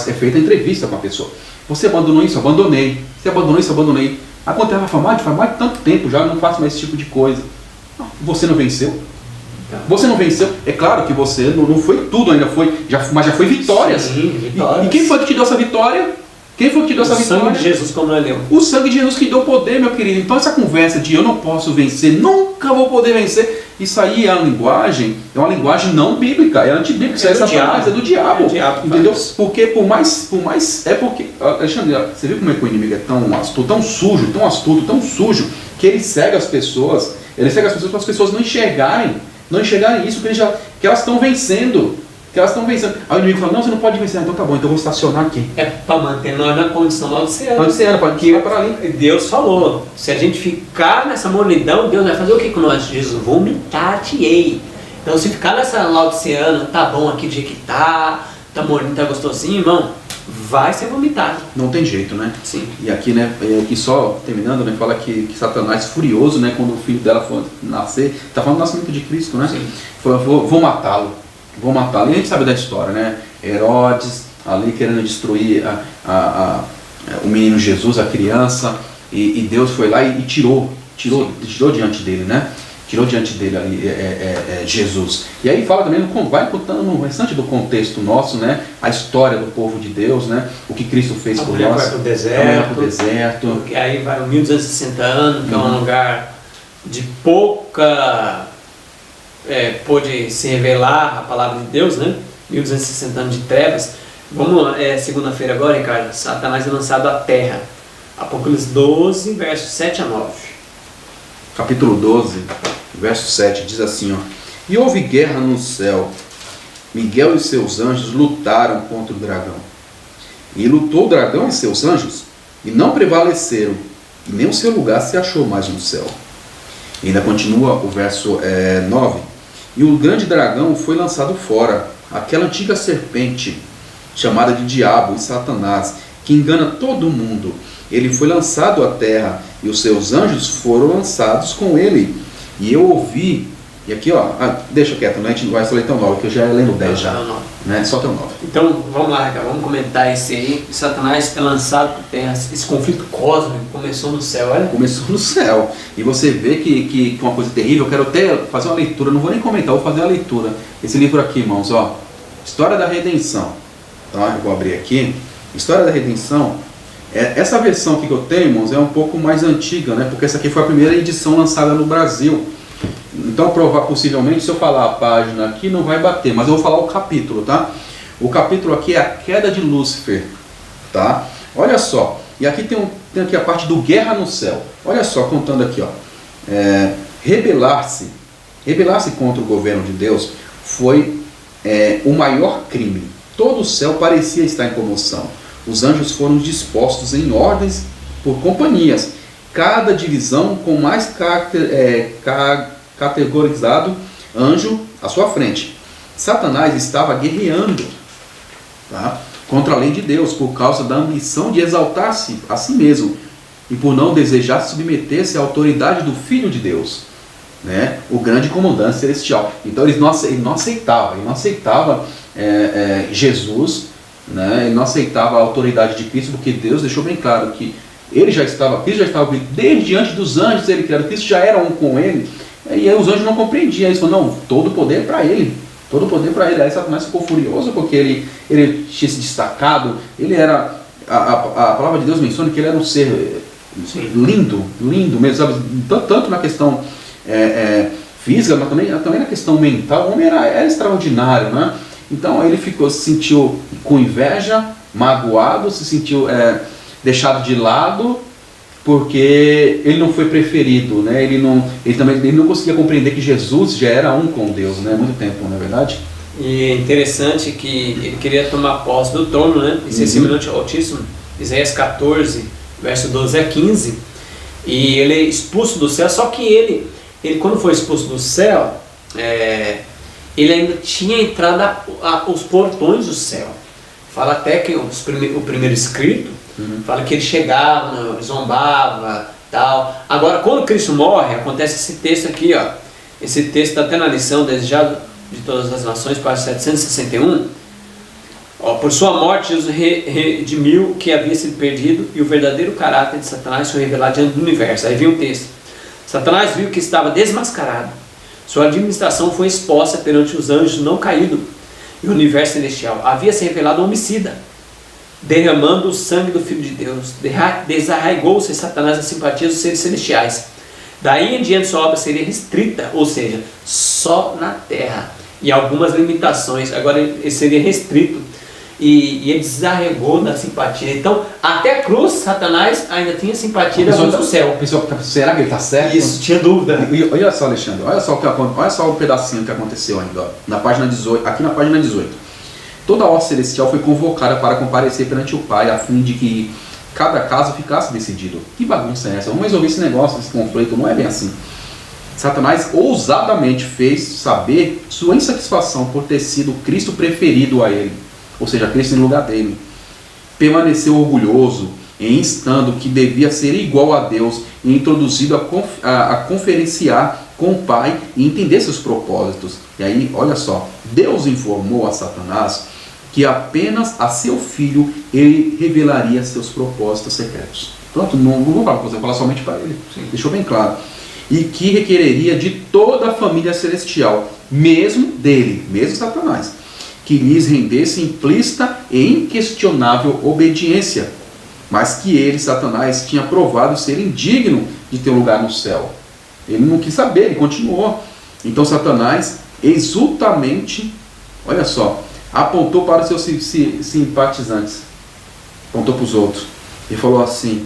é feita a entrevista com a pessoa. Você abandonou isso? Abandonei. Você abandonou isso? Abandonei. Aí quando ela fala, faz mais de tanto tempo já, não faço mais esse tipo de coisa. Você não venceu? Você não venceu? É claro que você não foi tudo ainda, mas já foi vitórias. Sim, vitórias. E quem foi que te deu essa vitória? Quem foi que te deu essa vitória? O sangue de Jesus, como nós lemos. O sangue de Jesus que deu poder, meu querido. Então essa conversa de eu não posso vencer, nunca vou poder vencer, isso aí é uma linguagem não bíblica, é antibíblica, isso é do diabo. Entendeu? Porque por mais Alexandre, você viu como é que o inimigo é tão astuto, tão sujo, que ele cega as pessoas, para as pessoas não enxergarem isso, que elas estão vencendo. Aí o inimigo fala, não, você não pode vencer. Então tá bom, então eu vou estacionar aqui. É para manter nós na condição laodiceana. Pode ir para ali. Deus falou, se a gente ficar nessa mornidão, Deus vai fazer o que com nós? Jesus, vomitar-te-ei. Então se ficar nessa laodiceana, tá bom aqui do jeito que tá morninho, tá gostosinho, irmão, vai ser vomitado. Não tem jeito, né? Sim. E aqui, né, só terminando, né, fala que Satanás, furioso, né, quando o filho dela for nascer, tá falando do nascimento de Cristo, né? Sim. Falou, vou matá-lo. E a gente sabe da história, né? Herodes ali querendo destruir o menino Jesus, a criança, e Deus foi lá e tirou diante dele, né? Tirou diante dele ali Jesus. E aí fala também, vai contando no restante do contexto nosso, né? A história do povo de Deus, né? O que Cristo fez por nós. Vai para o deserto. Porque aí vai 1260 anos, que é um lugar de pouca... pôde se revelar a palavra de Deus, né? 1260 anos de trevas. Vamos, segunda-feira agora, Ricardo. Satanás é lançado à terra. Apocalipse 12, versos 7 a 9. Capítulo 12, verso 7, diz assim, ó: E houve guerra no céu. Miguel e seus anjos lutaram contra o dragão. E lutou o dragão e seus anjos, e não prevaleceram, e nem o seu lugar se achou mais no céu. E ainda continua o verso 9. E o grande dragão foi lançado fora, aquela antiga serpente, chamada de Diabo e Satanás, que engana todo mundo. Ele foi lançado à terra, e os seus anjos foram lançados com ele. E eu ouvi, e aqui ó, deixa quieto, né? A gente não vai só ler tão 9, que eu já lendo 10 já, né? Só até o 9. Então vamos lá, Ricardo, vamos comentar esse aí. Satanás é lançado por terra, esse conflito cósmico começou no céu, olha? Começou no céu. E você vê que é uma coisa terrível. Eu quero até fazer uma leitura, não vou nem comentar, vou fazer a leitura. Esse livro aqui, irmãos, ó, História da Redenção. Tá? Eu vou abrir aqui. História da Redenção. Essa versão aqui que eu tenho, irmãos, é um pouco mais antiga, né? Porque essa aqui foi a primeira edição lançada no Brasil. Então, possivelmente, se eu falar a página aqui, não vai bater, mas eu vou falar o capítulo, tá? O capítulo aqui é a queda de Lúcifer, tá? Olha só, e aqui tem aqui a parte do guerra no céu. Olha só, contando aqui, ó. Rebelar-se contra o governo de Deus foi o maior crime. Todo o céu parecia estar em comoção. Os anjos foram dispostos em ordens por companhias, cada divisão com mais categorizado anjo à sua frente. Satanás estava guerreando, tá, contra a lei de Deus por causa da ambição de exaltar-se a si mesmo e por não desejar submeter-se à autoridade do Filho de Deus, né, o grande comandante celestial. Então ele não aceitava Jesus, né, ele não aceitava a autoridade de Cristo, porque Deus deixou bem claro que Cristo já estava desde antes dos anjos, ele criado, Cristo já era um com ele, e aí os anjos não compreendiam isso, não, todo o poder é para ele, aí Satanás ficou furioso, porque ele tinha se destacado, ele era, a palavra de Deus menciona que ele era um ser lindo mesmo, sabe? Tanto na questão física, mas também na questão mental, o homem era extraordinário, né? Então ele se sentiu com inveja, magoado, se sentiu deixado de lado, porque ele não foi preferido, né? Ele não conseguia compreender que Jesus já era um com Deus, né? Há muito tempo, não é verdade? E é interessante que ele queria tomar posse do trono, né? E ser semelhante ao Altíssimo. Isaías 14, verso 12 a 15. E ele é expulso do céu, só que ele quando foi expulso do céu, ele ainda tinha entrado os portões do céu. Fala até que o primeiro escrito, fala que ele chegava, zombava, tal. Agora, quando Cristo morre, acontece esse texto aqui, ó. Esse texto está até na lição desejado de todas as nações, página 761. Ó, por sua morte, Jesus redimiu o que havia sido perdido e o verdadeiro caráter de Satanás foi revelado diante do universo. Aí vem o texto. Satanás viu que estava desmascarado. Sua administração foi exposta perante os anjos não caídos e o universo celestial. Havia se revelado um homicida, derramando o sangue do Filho de Deus. Desarraigou-se Satanás a simpatia dos seres celestiais. Daí em diante sua obra seria restrita, ou seja, só na terra. E algumas limitações. Agora ele seria restrito. E ele desarregou da simpatia. Então, até a cruz, Satanás ainda tinha simpatia da cruz do céu. Será que ele está certo? Isso, tinha dúvida. Olha só, Alexandre, olha só o pedacinho que aconteceu ainda, ó, na página 18, aqui na página 18. Toda a ordem celestial foi convocada para comparecer perante o Pai, a fim de que cada caso ficasse decidido. Que bagunça é essa? Vamos resolver esse negócio, esse conflito. Não é bem assim. Satanás ousadamente fez saber sua insatisfação por ter sido Cristo preferido a ele, ou seja, Cristo em lugar dele. Permaneceu orgulhoso, instando que devia ser igual a Deus e introduzido a conferenciar com o Pai e entender seus propósitos. E aí, olha só, Deus informou a Satanás que apenas a seu filho ele revelaria seus propósitos secretos. Pronto, não vou falar para você, vou falar somente para ele. Sim. Deixou bem claro. E que requereria de toda a família celestial, mesmo dele, mesmo Satanás, que lhes rendesse implícita e inquestionável obediência, mas que ele, Satanás, tinha provado ser indigno de ter lugar no céu. Ele não quis saber, ele continuou. Então Satanás, exultamente, olha só, apontou para os seus simpatizantes, apontou para os outros, e falou assim,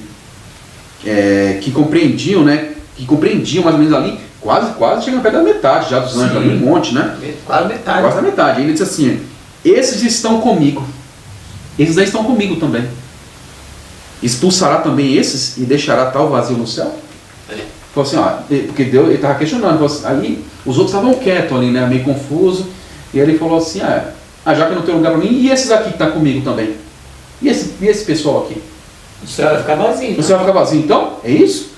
que compreendiam, né? Que compreendiam mais ou menos ali, quase chegando perto da metade já dos anjos, ali um monte, né? Quase metade. Quase a metade. Ele disse assim, esses estão comigo, esses aí estão comigo também. Expulsará também esses e deixará tal vazio no céu? Falou assim, ó, porque Deus, ele estava questionando, assim, aí os outros estavam quietos ali, né, meio confuso, e ele falou assim, já que não tem lugar para mim, e esses aqui que estão comigo também? E esse pessoal aqui? O céu vai ficar vazio. O céu vai ficar vazio, então? É isso?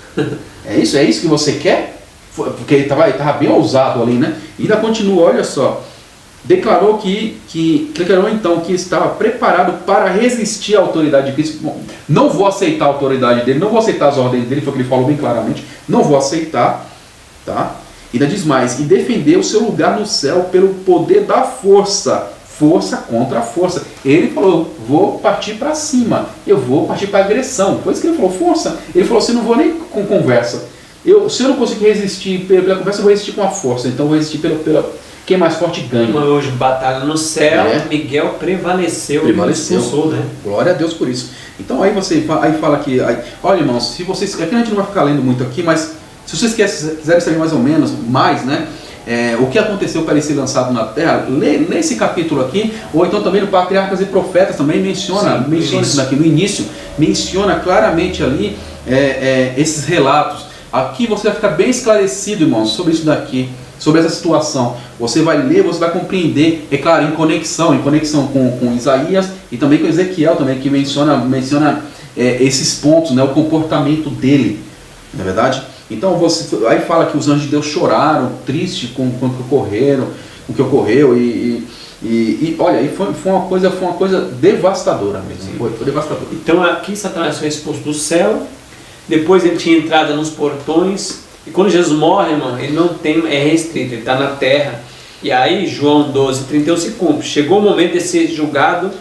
É isso que você quer? Porque ele estava bem ousado ali, né? E ainda continua, olha só. Declarou então que estava preparado para resistir à autoridade de Cristo. Bom, não vou aceitar a autoridade dele, não vou aceitar as ordens dele, foi o que ele falou bem claramente. Não vou aceitar, tá? E ainda diz mais, e defender o seu lugar no céu pelo poder da força. Força contra a força. Ele falou, vou partir para cima, eu vou partir para agressão. Foi isso que ele falou, força. Ele falou assim, não vou nem com conversa. Se eu não conseguir resistir pela conversa, eu vou resistir com a força. Então eu vou resistir pela quem é mais forte ganha. Mas hoje, batalha no céu, Miguel prevaleceu. Expulsou, né? Glória a Deus por isso. Então aí fala aqui, olha irmãos, se vocês, aqui a gente não vai ficar lendo muito aqui, mas se vocês quiserem saber mais ou menos, né? O que aconteceu para ele ser lançado na terra, lê esse capítulo aqui, ou então também no Patriarcas e Profetas também menciona isso daqui, no início, menciona claramente ali esses relatos. Aqui você vai ficar bem esclarecido, irmãos, sobre isso daqui, sobre essa situação. Você vai ler, você vai compreender, é claro, em conexão com Isaías e também com Ezequiel, também, que menciona esses pontos, né, o comportamento dele, não é verdade? Então aí fala que os anjos de Deus choraram, tristes com o que ocorreu, e olha, foi uma coisa devastadora mesmo. Foi devastador. Então aqui Satanás foi expulso do céu, depois ele tinha entrada nos portões, e quando Jesus morre, irmão, ele não tem, é restrito, ele está na terra. E aí João 12:31 se cumpre. Chegou o momento de ser julgado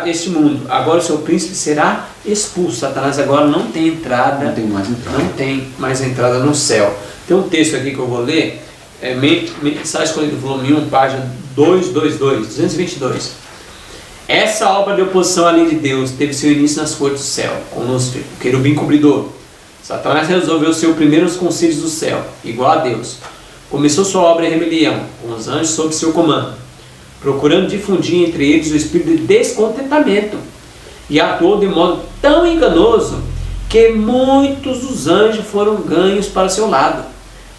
este mundo. Agora o seu príncipe será expulso. Satanás agora não tem entrada. Não tem mais entrada. Não tem mais entrada no céu. Tem um texto aqui que eu vou ler. Mensagem escolhida, volume 1, página 222. Essa obra de oposição à lei de Deus teve seu início nas cortes do céu, com Lúcifer, o querubim cobridor. Satanás resolveu ser o primeiro nos concílios do céu, igual a Deus. Começou sua obra em rebelião, com os anjos sob seu comando, procurando difundir entre eles o espírito de descontentamento, e atuou de modo tão enganoso que muitos dos anjos foram ganhos para seu lado,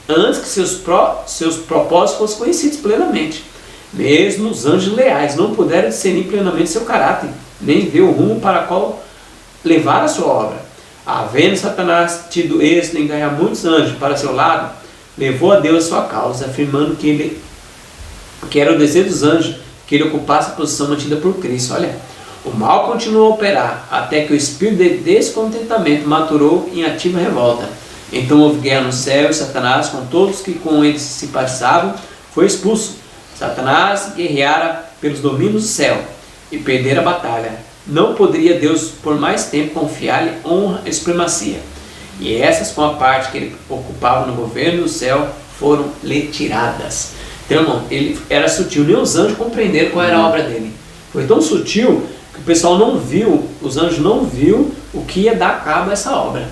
antes que seus propósitos fossem conhecidos plenamente. Mesmo os anjos leais não puderam discernir plenamente seu caráter, nem ver o rumo para qual levar a sua obra. Havendo Satanás tido êxito em ganhar muitos anjos para seu lado, levou a Deus a sua causa, afirmando que era o desejo dos anjos que ele ocupasse a posição mantida por Cristo. Olha, o mal continuou a operar, até que o espírito de descontentamento maturou em ativa revolta. Então houve guerra no céu, e Satanás, com todos que com ele se simpatizavam, foi expulso. Satanás guerreara pelos domínios do céu e perdera a batalha. Não poderia Deus por mais tempo confiar-lhe honra e supremacia. E essas, com a parte que ele ocupava no governo do céu, foram lhe tiradas. Então, irmão, ele era sutil, nem os anjos compreenderam qual era a obra dele. Foi tão sutil que o pessoal não viu, os anjos não viu o que ia dar cabo a essa obra.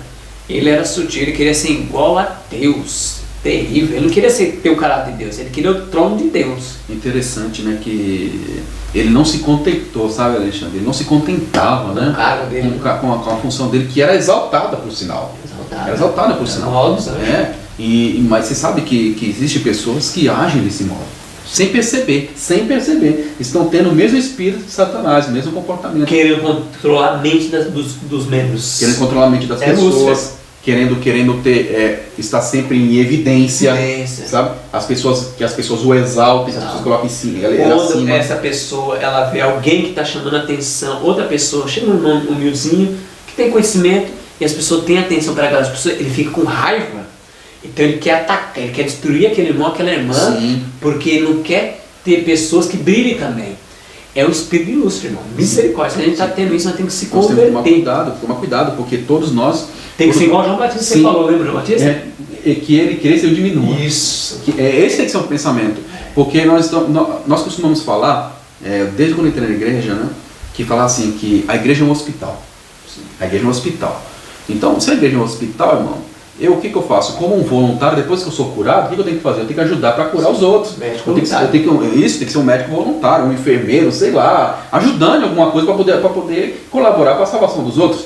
Ele era sutil, ele queria ser igual a Deus. Terrível, ele não queria ter o caráter de Deus, ele queria o trono de Deus. Interessante, né, que ele não se contentou, sabe, Alexandre? Ele não se contentava, né, com a função dele, que era exaltada, por sinal. Era exaltada, por sinal. Mas você sabe que existem pessoas que agem desse modo, sem perceber, estão tendo o mesmo espírito de Satanás, o mesmo comportamento. Querendo controlar a mente dos membros. Querendo controlar a mente das pessoas. Querendo estar sempre em evidência, sabe? Que as pessoas o exaltem, as pessoas colocam em cima. Quando essa pessoa ela vê alguém que está chamando a atenção, outra pessoa, chega um humildezinho, que tem conhecimento, e as pessoas têm atenção para aquelas pessoas, ele fica com raiva. Então ele quer atacar, ele quer destruir aquele irmão, aquela irmã, porque ele não quer ter pessoas que brilhem também. É o espírito de Lúcifer, irmão. Misericórdia. Se a gente está tendo isso, nós temos que se converter. Nós temos que tomar cuidado, porque todos nós... Tem que ser igual João Batista, você falou, lembra João Batista? Que ele cresça e eu diminua. Isso. Esse tem que ser o pensamento. Porque nós costumamos falar, desde quando eu entrei na igreja, né, que falar assim, que a igreja é um hospital. A igreja é um hospital. Então, se a igreja é um hospital, irmão, o que eu faço? Como um voluntário, depois que eu sou curado, o que eu tenho que fazer? Eu tenho que ajudar para curar os outros. Isso tem que ser um médico voluntário, um enfermeiro, sei lá, ajudando em alguma coisa para poder colaborar para a salvação dos outros.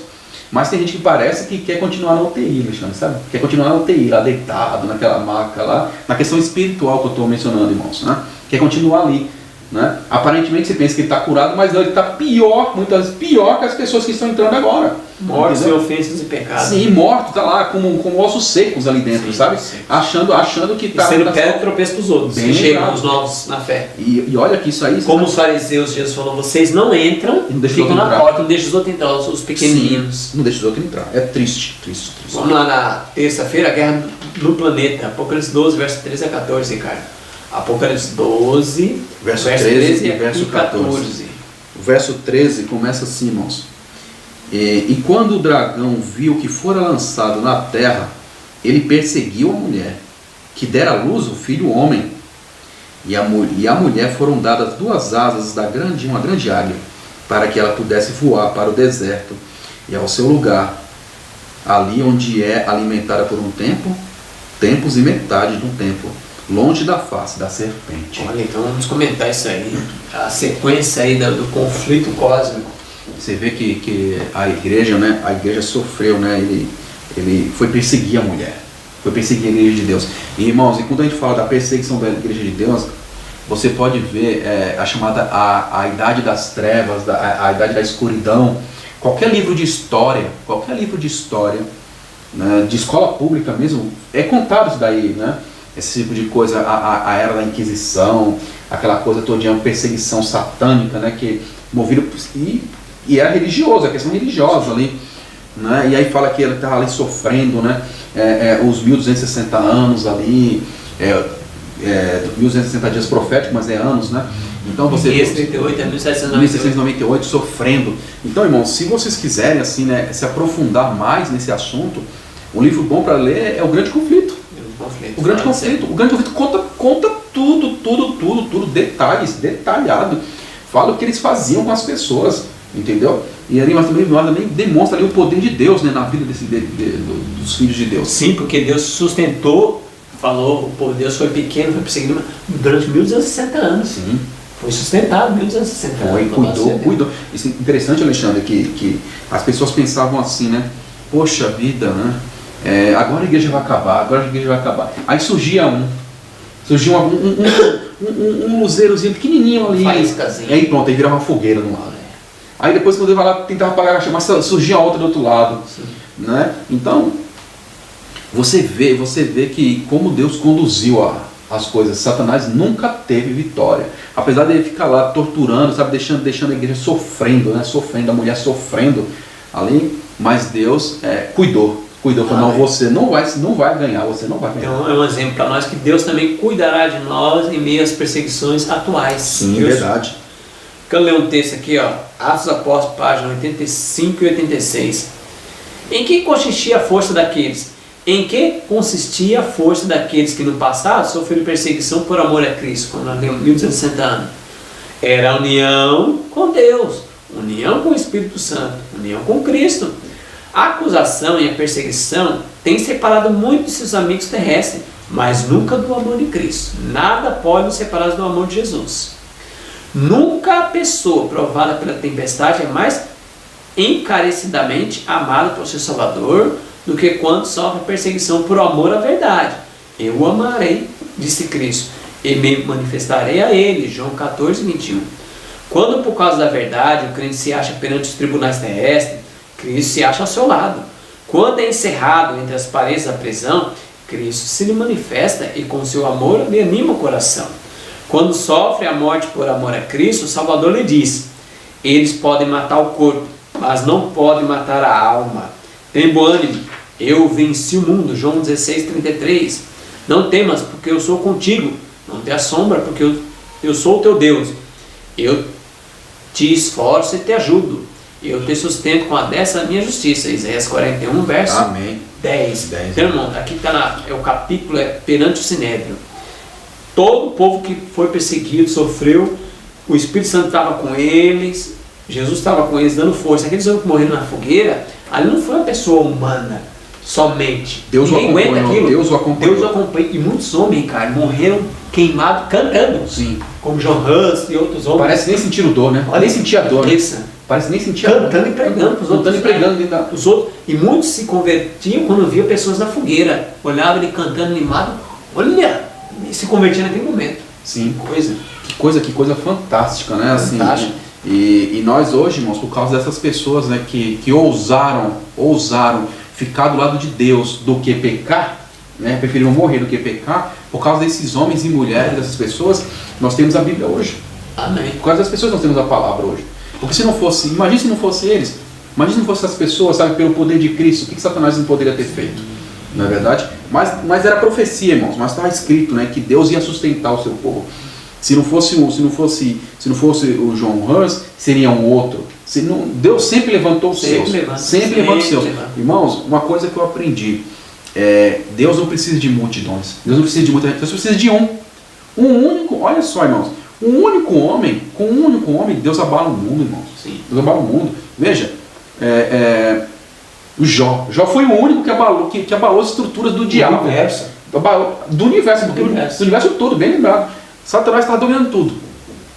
Mas tem gente que parece que quer continuar na UTI, Alexandre, sabe? Quer continuar na UTI, lá deitado, naquela maca lá, na questão espiritual que eu estou mencionando, irmãos, né? Quer continuar ali, né? Aparentemente você pensa que ele está curado, mas não, ele está pior, muitas vezes pior que as pessoas que estão entrando agora. Mortos e ofensas e pecados. Sim, morto, está lá com ossos secos ali dentro, sabe? Achando que está... sendo pedra de tropeço para os outros, que chegam os novos na fé. E olha que isso aí... Como os fariseus, Jesus falou, vocês não entram, ficam na porta, não deixam os outros entrar, os pequenininhos. Sim, não deixam os outros entrar. É triste. Vamos lá na terça-feira, a guerra no planeta. Apocalipse 12, verso 13 a 14, Ricardo. Apocalipse 12, verso 13 e verso 14. O verso 13 começa assim, irmãos. E quando o dragão viu que fora lançado na terra, ele perseguiu a mulher, que dera à luz o filho homem. E a mulher foram dadas duas asas uma grande águia, para que ela pudesse voar para o deserto e ao seu lugar, ali onde é alimentada por um tempo, tempos e metade de um tempo, longe da face da serpente. Olha, então vamos comentar isso aí, a sequência aí do conflito cósmico. Você vê que a igreja, né, a igreja sofreu, né, ele foi perseguir a mulher, foi perseguir a igreja de Deus. E, irmãos, e quando a gente fala da perseguição da igreja de Deus, você pode ver a chamada a idade das trevas, a idade da escuridão. Qualquer livro de história, né, de escola pública mesmo, é contado isso daí, né? Esse tipo de coisa, a era da Inquisição, aquela coisa toda de perseguição satânica, né, que movido e era religioso, a questão religiosa ali, né? E aí fala que ele estava ali sofrendo, né, os 1260 anos ali, 1260 dias proféticos, mas é anos, né? Então você 1938 a 1798 sofrendo. Então, irmãos, se vocês quiserem assim, né, se aprofundar mais nesse assunto, um livro bom para ler é O Grande Conflito. O Grande Conflito conta tudo, detalhado. fala o que eles faziam com as pessoas, entendeu? E ali, mas também demonstra ali o poder de Deus, né, na vida dos filhos de Deus. Sim, porque Deus sustentou, falou, o povo de Deus foi pequeno, foi perseguido durante 1260 anos. Sim. Foi sustentado 1260 anos. Cuidou. Isso é interessante, Alexandre, que as pessoas pensavam assim, né? Poxa vida, né? Agora a igreja vai acabar, Aí surgia um luzeirozinho pequenininho ali. Faíscazinho. Aí pronto, aí virava uma fogueira no lado. Aí depois quando ele vai lá tentar apagar a chama, mas surgia outra do outro lado. Sim. Né? Então, você vê que como Deus conduziu as coisas, Satanás nunca teve vitória. Apesar de ele ficar lá torturando, sabe, deixando a igreja sofrendo, né? A mulher sofrendo ali, mas Deus cuidou, falou, não, você não vai ganhar. Então é um exemplo para nós que Deus também cuidará de nós em meio às perseguições atuais. Sim, verdade. Quero ler um texto aqui, ó, Atos dos Apóstolos, página 85 e 86. Em que consistia a força daqueles? Em que consistia a força daqueles que no passado sofreram perseguição por amor a Cristo, quando nós lemos 1260 anos? Era a união com Deus, união com o Espírito Santo, união com Cristo. A acusação e a perseguição têm separado muitos de seus amigos terrestres, mas nunca do amor de Cristo. Nada pode nos separar do amor de Jesus. Nunca a pessoa provada pela tempestade é mais encarecidamente amada por seu Salvador do que quando sofre perseguição por amor à verdade. Eu o amarei, disse Cristo, e me manifestarei a ele. João 14, 21. Quando por causa da verdade o crente se acha perante os tribunais terrestres, Cristo se acha ao seu lado. Quando é encerrado entre as paredes da prisão, Cristo se lhe manifesta e com seu amor lhe anima o coração. Quando sofre a morte por amor a Cristo, o Salvador lhe diz: eles podem matar o corpo, mas não podem matar a alma. Tem bom ânimo, eu venci o mundo. João 16, 33. Não temas, porque eu sou contigo. Não te assombra, porque eu sou o teu Deus. Eu te esforço e te ajudo. Eu te sustento com a destra da minha justiça. Isaías 41, verso Amém. 10. Então, irmão, aqui está o capítulo, perante o Sinédrio. Todo o povo que foi perseguido, sofreu, o Espírito Santo estava com eles, Jesus estava com eles dando força. Aqueles homens que morreram na fogueira, ali não foi uma pessoa humana somente. Deus o acompanhou. Deus o acompanhou. E muitos homens, cara, morreram queimados cantando. Sim. Como John Hus e outros homens. Parece nem sentir o dor, né? Olha, nem sentir a dor. Parece nem sentir a dor. Cantando e pregando para os outros. Os outros. E muitos se convertiam quando viam pessoas na fogueira. Olhavam ele cantando animado. Olha! E se convertia naquele momento. Sim. Que coisa fantástica, né? Fantástico. Assim, e nós hoje, irmãos, por causa dessas pessoas, né, que ousaram ficar do lado de Deus do que pecar, né, preferiram morrer do que pecar, por causa desses homens e mulheres, dessas pessoas, nós temos a Bíblia hoje. Amém. Por causa das pessoas nós temos a palavra hoje. Porque se não fosse, imagine se não fosse eles, imagine se não fosse essas pessoas, sabe, pelo poder de Cristo, o que Satanás não poderia ter feito? Não é verdade? Mas era profecia, irmãos, mas estava escrito, né, que Deus ia sustentar o seu povo. Se não fosse o John Hus, seria um outro. Deus sempre levantou os seus. Sempre levantou os seus. Irmãos, uma coisa que eu aprendi, Deus não precisa de multidões. Deus não precisa de muita gente. Deus precisa de um único. Olha só, irmãos, com um único homem, Deus abala o mundo, irmãos. Sim. Deus abala o mundo. Veja, o Jó foi o único que abalou as estruturas do diabo. Do universo, porque o universo todo, bem lembrado. Satanás estava dominando tudo.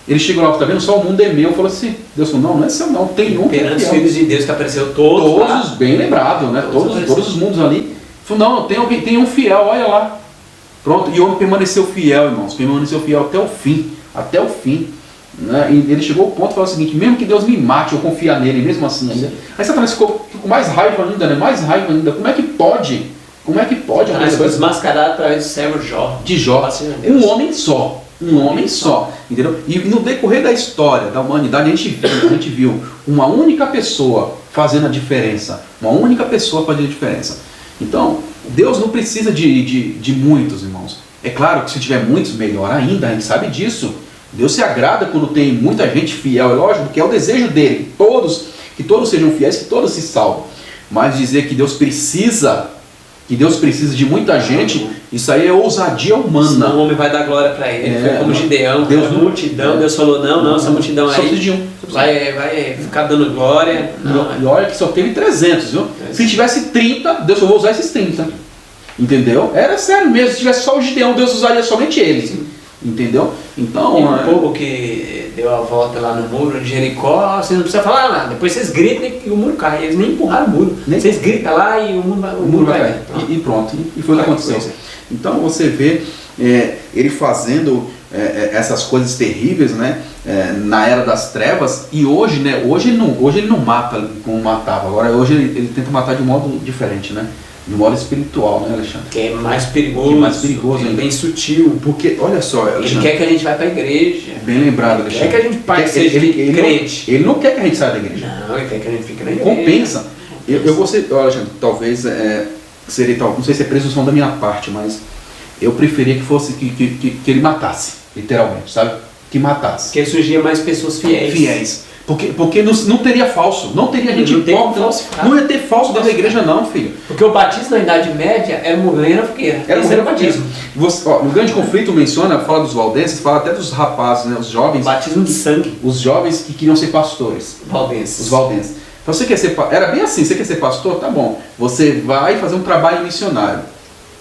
Ele chegou lá, está vendo? Só o mundo é meu. Falou assim, Deus falou, não é seu não, tem um. Perante os filhos de Deus que apareceu todos bem lembrados, né? Todos os mundos ali. Falou, não, tem um fiel, olha lá. Pronto, e o homem permaneceu fiel, irmãos, permaneceu fiel até o fim. Né? E ele chegou ao ponto de falar o seguinte, mesmo que Deus me mate, eu confiar nele, mesmo assim ainda. Aí Satanás ficou com mais raiva ainda, né? Mais raiva ainda. Como é que pode? As coisas mascaradas através do servo Jó. De Jó. Um homem só. Entendeu? E no decorrer da história da humanidade, a gente viu uma única pessoa fazendo a diferença. Uma única pessoa fazendo a diferença. Então, Deus não precisa de muitos, irmãos. É claro que se tiver muitos, melhor ainda, a gente sabe disso. Deus se agrada quando tem muita gente fiel, é lógico, que é o desejo dele, que todos sejam fiéis, que todos se salvem. Mas dizer que Deus precisa que Deus precisa de muita gente, isso aí é ousadia humana. Senão o homem vai dar glória para ele. Foi como Gideão, Deus multidão, Deus falou, não, essa multidão só aí de um. vai ficar dando glória. E olha que só teve 300, viu? Se tivesse 30, Deus falou, vou usar esses 30. Entendeu? Era sério mesmo, se tivesse só o Gideão, Deus usaria somente ele. Sim. Entendeu? Então, e um povo que deu a volta lá no muro de Jericó, você não precisa falar nada, depois vocês gritam e o muro cai. Eles nem empurraram o muro. Vocês gritam lá e o muro vai cair. E pronto. E foi o que aconteceu. Então você vê ele fazendo essas coisas terríveis, né? Na era das trevas, e hoje, né? Hoje ele não mata como matava. Agora hoje ele tenta matar de um modo diferente, né? De modo espiritual, né, Alexandre? Que é mais perigoso, é bem sutil. Porque, olha só, Alexandre, ele quer que a gente vá para a igreja. Bem lembrado, Alexandre. Ele quer que a gente seja crente. Ele não quer que a gente saia da igreja. Não, ele quer que a gente fique na igreja. Compensa. Eu vou ser, Alexandre, talvez seria, não sei se é presunção da minha parte, mas eu preferia que fosse que ele matasse, literalmente, sabe? Que matasse. Porque surgia mais pessoas fiéis. Porque não teria falso, não teria gente hipócrita, não ia ter falso dentro da igreja não, filho. Porque o batismo na Idade Média era morrer na fogueira. Era o batismo. No Grande Conflito fala dos valdenses, fala até dos rapazes, né, os jovens. Batismo de sangue. Os jovens que queriam ser pastores. Os valdenses. Você quer ser, era bem assim, você quer ser pastor? Tá bom. Você vai fazer um trabalho missionário.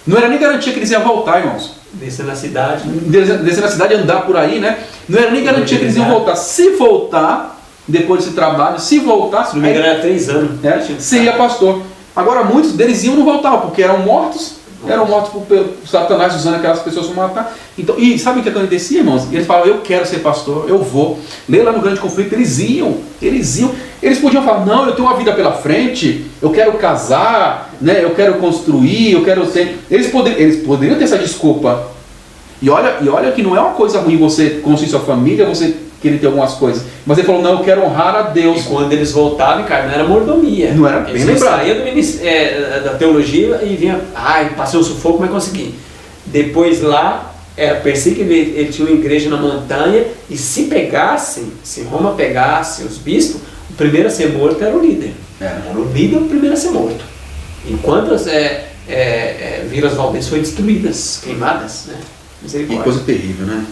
Não era nem garantia que eles iam voltar, irmãos. Descer na cidade. Descer na cidade, andar por aí, né? Não era nem garantia que eles iam voltar. Se voltar, depois desse trabalho, se voltasse, não era 3 anos, seria pastor. Agora muitos deles iam não voltavam, porque eram mortos por Satanás usando aquelas pessoas para matar. Então, e sabe o que acontecia, irmãos? Eles falavam, eu quero ser pastor, eu vou. Lê lá no Grande Conflito, eles iam. Eles podiam falar, não, eu tenho uma vida pela frente, eu quero casar, né? Eu quero construir, eu quero ter. Eles poderiam ter essa desculpa. E olha que não é uma coisa ruim você construir sua família, você querer ter algumas coisas. Mas ele falou, não, eu quero honrar a Deus. E quando eles voltavam, cara, não era mordomia. Não era bem lembrado. Eles saíam da teologia e vinha, passei um sufoco, mas consegui. Depois lá, era perseguido, ele tinha uma igreja na montanha, e se Roma pegasse os bispos, o primeiro a ser morto era o líder. Era o líder o primeiro a ser morto. E quantas vilas valdenses foram destruídas, queimadas, né? Que coisa terrível, né?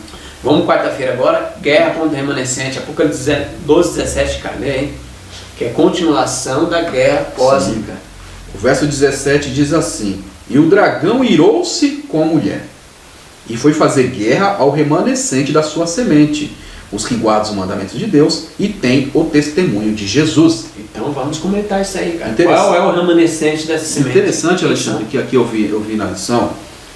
Vamos quarta-feira agora, guerra contra o remanescente, Apocalipse 12:17, Carlê, hein? Que é continuação da guerra cósmica. O verso 17 diz assim: e o dragão irou-se com a mulher, e foi fazer guerra ao remanescente da sua semente, os que guardam os mandamentos de Deus e têm o testemunho de Jesus. Então vamos comentar isso aí, cara. Qual é o remanescente dessa semente? Interessante, Alexandre, que aqui eu vi na lição,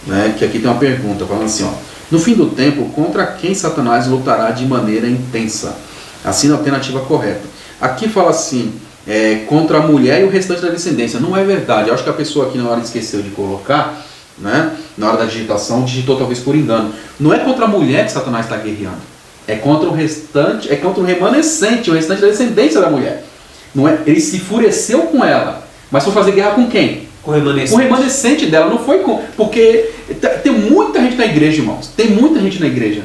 né, que aqui tem uma pergunta falando assim, ó: no fim do tempo, contra quem Satanás lutará de maneira intensa? Assim, a alternativa correta. Aqui fala assim, contra a mulher e o restante da descendência. Não é verdade. Eu acho que a pessoa aqui na hora esqueceu de colocar, né, na hora da digitação, digitou talvez por engano. Não é contra a mulher que Satanás está guerreando. É contra o restante, é contra o remanescente, o restante da descendência da mulher. Não é? Ele se enfureceu com ela, mas foi fazer guerra com quem? Com o remanescente dela, não foi com... Porque tem muita gente na igreja, irmãos. Tem muita gente na igreja.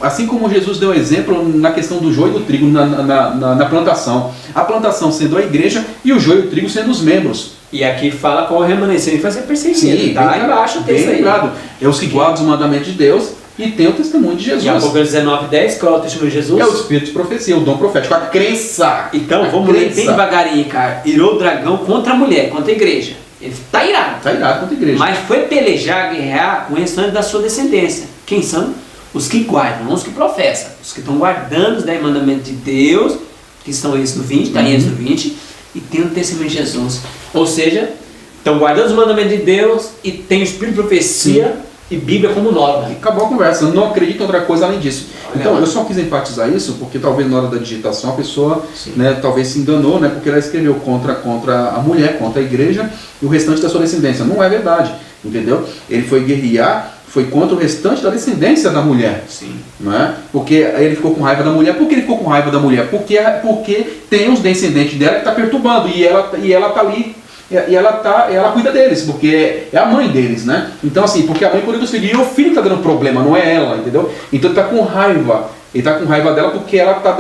Assim como Jesus deu exemplo na questão do joio e do trigo na plantação. A plantação sendo a igreja e o joio e o trigo sendo os membros. E aqui fala qual o remanescente vai ser perseguido. Sim, tá embaixo o texto aí. Lembrado. É os que guardam os mandamentos de Deus e tem o testemunho de Jesus. E Apocalipse 19:10, qual é o testemunho de Jesus? É o espírito de profecia, o dom profético, a crença. Então, vamos ler bem devagarinho, cara. Irou o dragão contra a mulher, contra a igreja. Ele está irado. Está irado contra a igreja. Mas foi pelejar, guerrear com o restante da sua descendência. Quem são? Os que guardam, não os que professam. Os que estão guardando os 10 mandamentos de Deus, que estão em Êxodo 20, está em Êxodo 20, e tem o testemunho de Jesus. Ou seja, estão guardando os mandamentos de Deus e tem o espírito de profecia e Bíblia como norma. E acabou a conversa. Eu não acredito em outra coisa além disso. Então, eu só quis enfatizar isso, porque talvez na hora da digitação a pessoa, né, talvez se enganou, né, porque ela escreveu contra a mulher, contra a igreja e o restante da sua descendência. Não é verdade, entendeu? Ele foi guerrear, foi contra o restante da descendência da mulher. Sim. Não é? Porque ele ficou com raiva da mulher. Por que ele ficou com raiva da mulher? Porque tem os descendentes dela que está perturbando e ela está ali. E ela cuida deles, porque é a mãe deles, né? Então assim, porque a mãe cuida dos filhos, e o filho está dando problema, não é ela, entendeu? Então ele está com raiva, ele está com raiva dela porque ela está,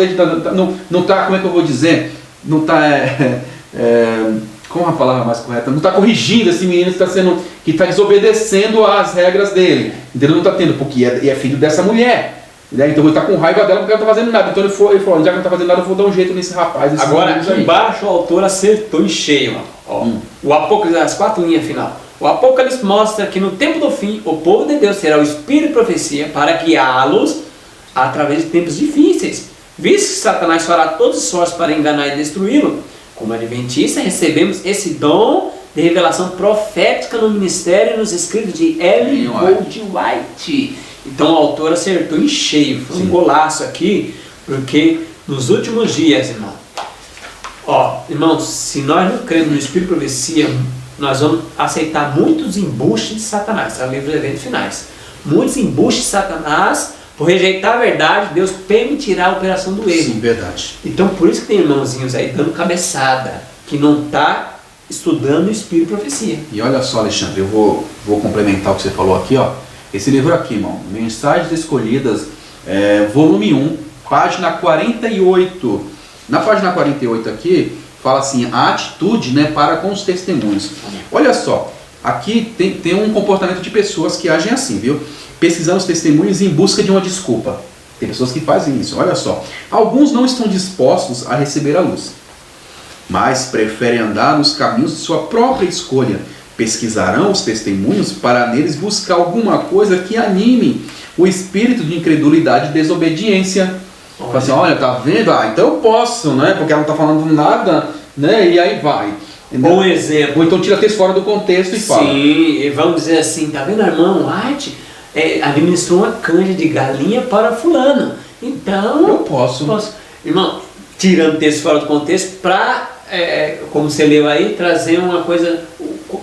não está, como é que eu vou dizer? Não está Como a palavra mais correta? Não está corrigindo esse menino que está desobedecendo às regras dele. Entendeu? Não está tendo, porque é filho dessa mulher. Né? Então ele está com raiva dela porque ela não está fazendo nada. Então ele falou, já que não está fazendo nada, eu vou dar um jeito nesse rapaz. Agora, aqui embaixo, o autor acertou em cheio. Ó. O Apocalipse, as 4 linhas final. O Apocalipse mostra que no tempo do fim, o povo de Deus terá o Espírito de profecia para guiá-los através de tempos difíceis. Visto que Satanás fará todos os esforços para enganar e destruí-lo, como adventista recebemos esse dom de revelação profética no ministério e nos escritos de Ellen G. White. Então o autor acertou em cheio. Foi um golaço aqui, porque nos últimos dias, irmão, irmãos, se nós não cremos no Espírito de profecia, nós vamos aceitar muitos embustes de Satanás. Está no livro dos eventos finais. Muitos embustes de Satanás, por rejeitar a verdade, Deus permitirá a operação do erro. Sim, verdade. Então por isso que tem irmãozinhos aí dando cabeçada, que não está estudando o Espírito de profecia. E olha só, Alexandre, eu vou complementar o que você falou aqui, ó. Esse livro aqui, irmão, Mensagens Escolhidas, volume 1, página 48. Na página 48 aqui, fala assim, a atitude, né, para com os testemunhos. Olha só, aqui tem um comportamento de pessoas que agem assim, viu? Pesquisando os testemunhos em busca de uma desculpa. Tem pessoas que fazem isso, olha só. Alguns não estão dispostos a receber a luz, mas preferem andar nos caminhos de sua própria escolha. Pesquisarão os testemunhos para neles buscar alguma coisa que anime o espírito de incredulidade e desobediência. Fala assim, olha, tá vendo? Então eu posso, né? Porque ela não está falando nada, né? E aí vai. Bom exemplo. Ou então tira texto fora do contexto e fala. Sim, e vamos dizer assim, tá vendo, irmão? White administrou uma canja de galinha para fulano. Então eu posso. Irmão, tirando texto fora do contexto para, como você leu aí, trazer uma coisa,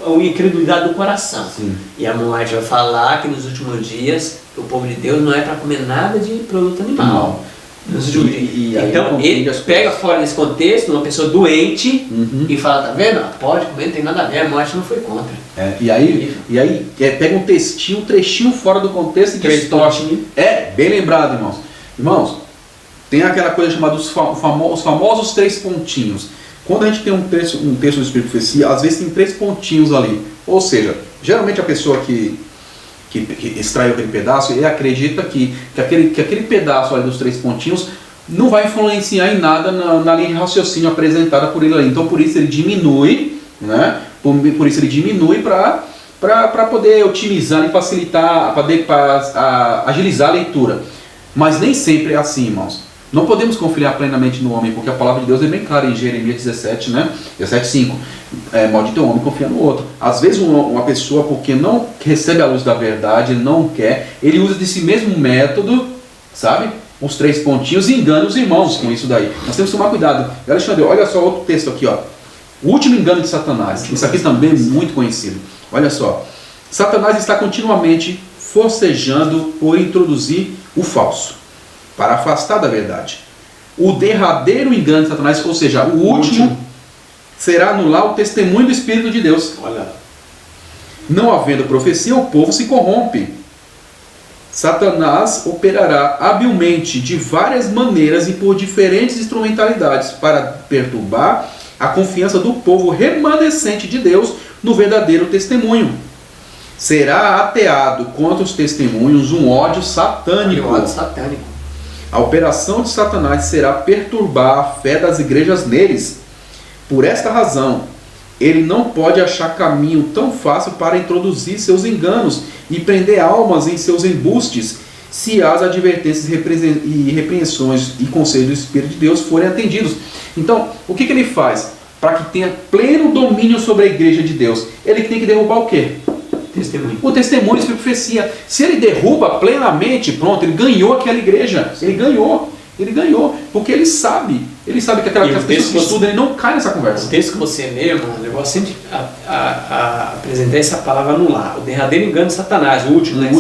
a incredulidade do coração. Sim. E a White vai falar que nos últimos dias o povo de Deus não é para comer nada de produto animal. Então ele pega fora desse contexto uma pessoa doente e fala, tá vendo? Pode comer, não tem nada a ver, a morte não foi contra. E aí pega um trechinho fora do contexto e distorce. Bem lembrado, irmãos. Irmãos, tem aquela coisa chamada os famosos 3 pontinhos. Quando a gente tem um texto do Espírito de Profecia, às vezes tem 3 pontinhos ali. Ou seja, geralmente a pessoa que extraiu aquele pedaço, ele acredita que aquele pedaço ali dos 3 pontinhos não vai influenciar em nada na linha de raciocínio apresentada por ele ali. Então por isso ele diminui, né? Por isso ele diminui para poder otimizar e facilitar, para agilizar a leitura. Mas nem sempre é assim, irmãos. Não podemos confiar plenamente no homem, porque a palavra de Deus é bem clara em Jeremias 17, né? 17:5. Maldito é o homem confia no outro. Às vezes uma pessoa, porque não recebe a luz da verdade, ele não quer, ele usa desse mesmo método, sabe? Os 3 pontinhos e engana os irmãos com isso daí. Nós temos que tomar cuidado. Alexandre, olha só outro texto aqui, ó. O último engano de Satanás. Isso aqui também é muito conhecido. Olha só. Satanás está continuamente forcejando por introduzir o falso, para afastar da verdade. O derradeiro engano de Satanás, ou seja, o último, será anular o testemunho do Espírito de Deus. Olha. Não havendo profecia, o povo se corrompe. Satanás operará habilmente de várias maneiras e por diferentes instrumentalidades para perturbar a confiança do povo remanescente de Deus no verdadeiro testemunho. Será ateado contra os testemunhos um ódio satânico. A operação de Satanás será perturbar a fé das igrejas neles. Por esta razão, ele não pode achar caminho tão fácil para introduzir seus enganos e prender almas em seus embustes, se as advertências e repreensões e conselhos do Espírito de Deus forem atendidos. Então, o que ele faz? Para que tenha pleno domínio sobre a igreja de Deus, ele tem que derrubar o quê? O testemunho de profecia. Se ele derruba plenamente, pronto, ele ganhou aquela igreja. Ele ganhou, porque ele sabe que aquelas pessoas que estudam, ele não cai nessa conversa. O texto que você lê, irmão, eu gosto sempre de apresentar essa palavra anular. O derradeiro engano de Satanás, o último, né?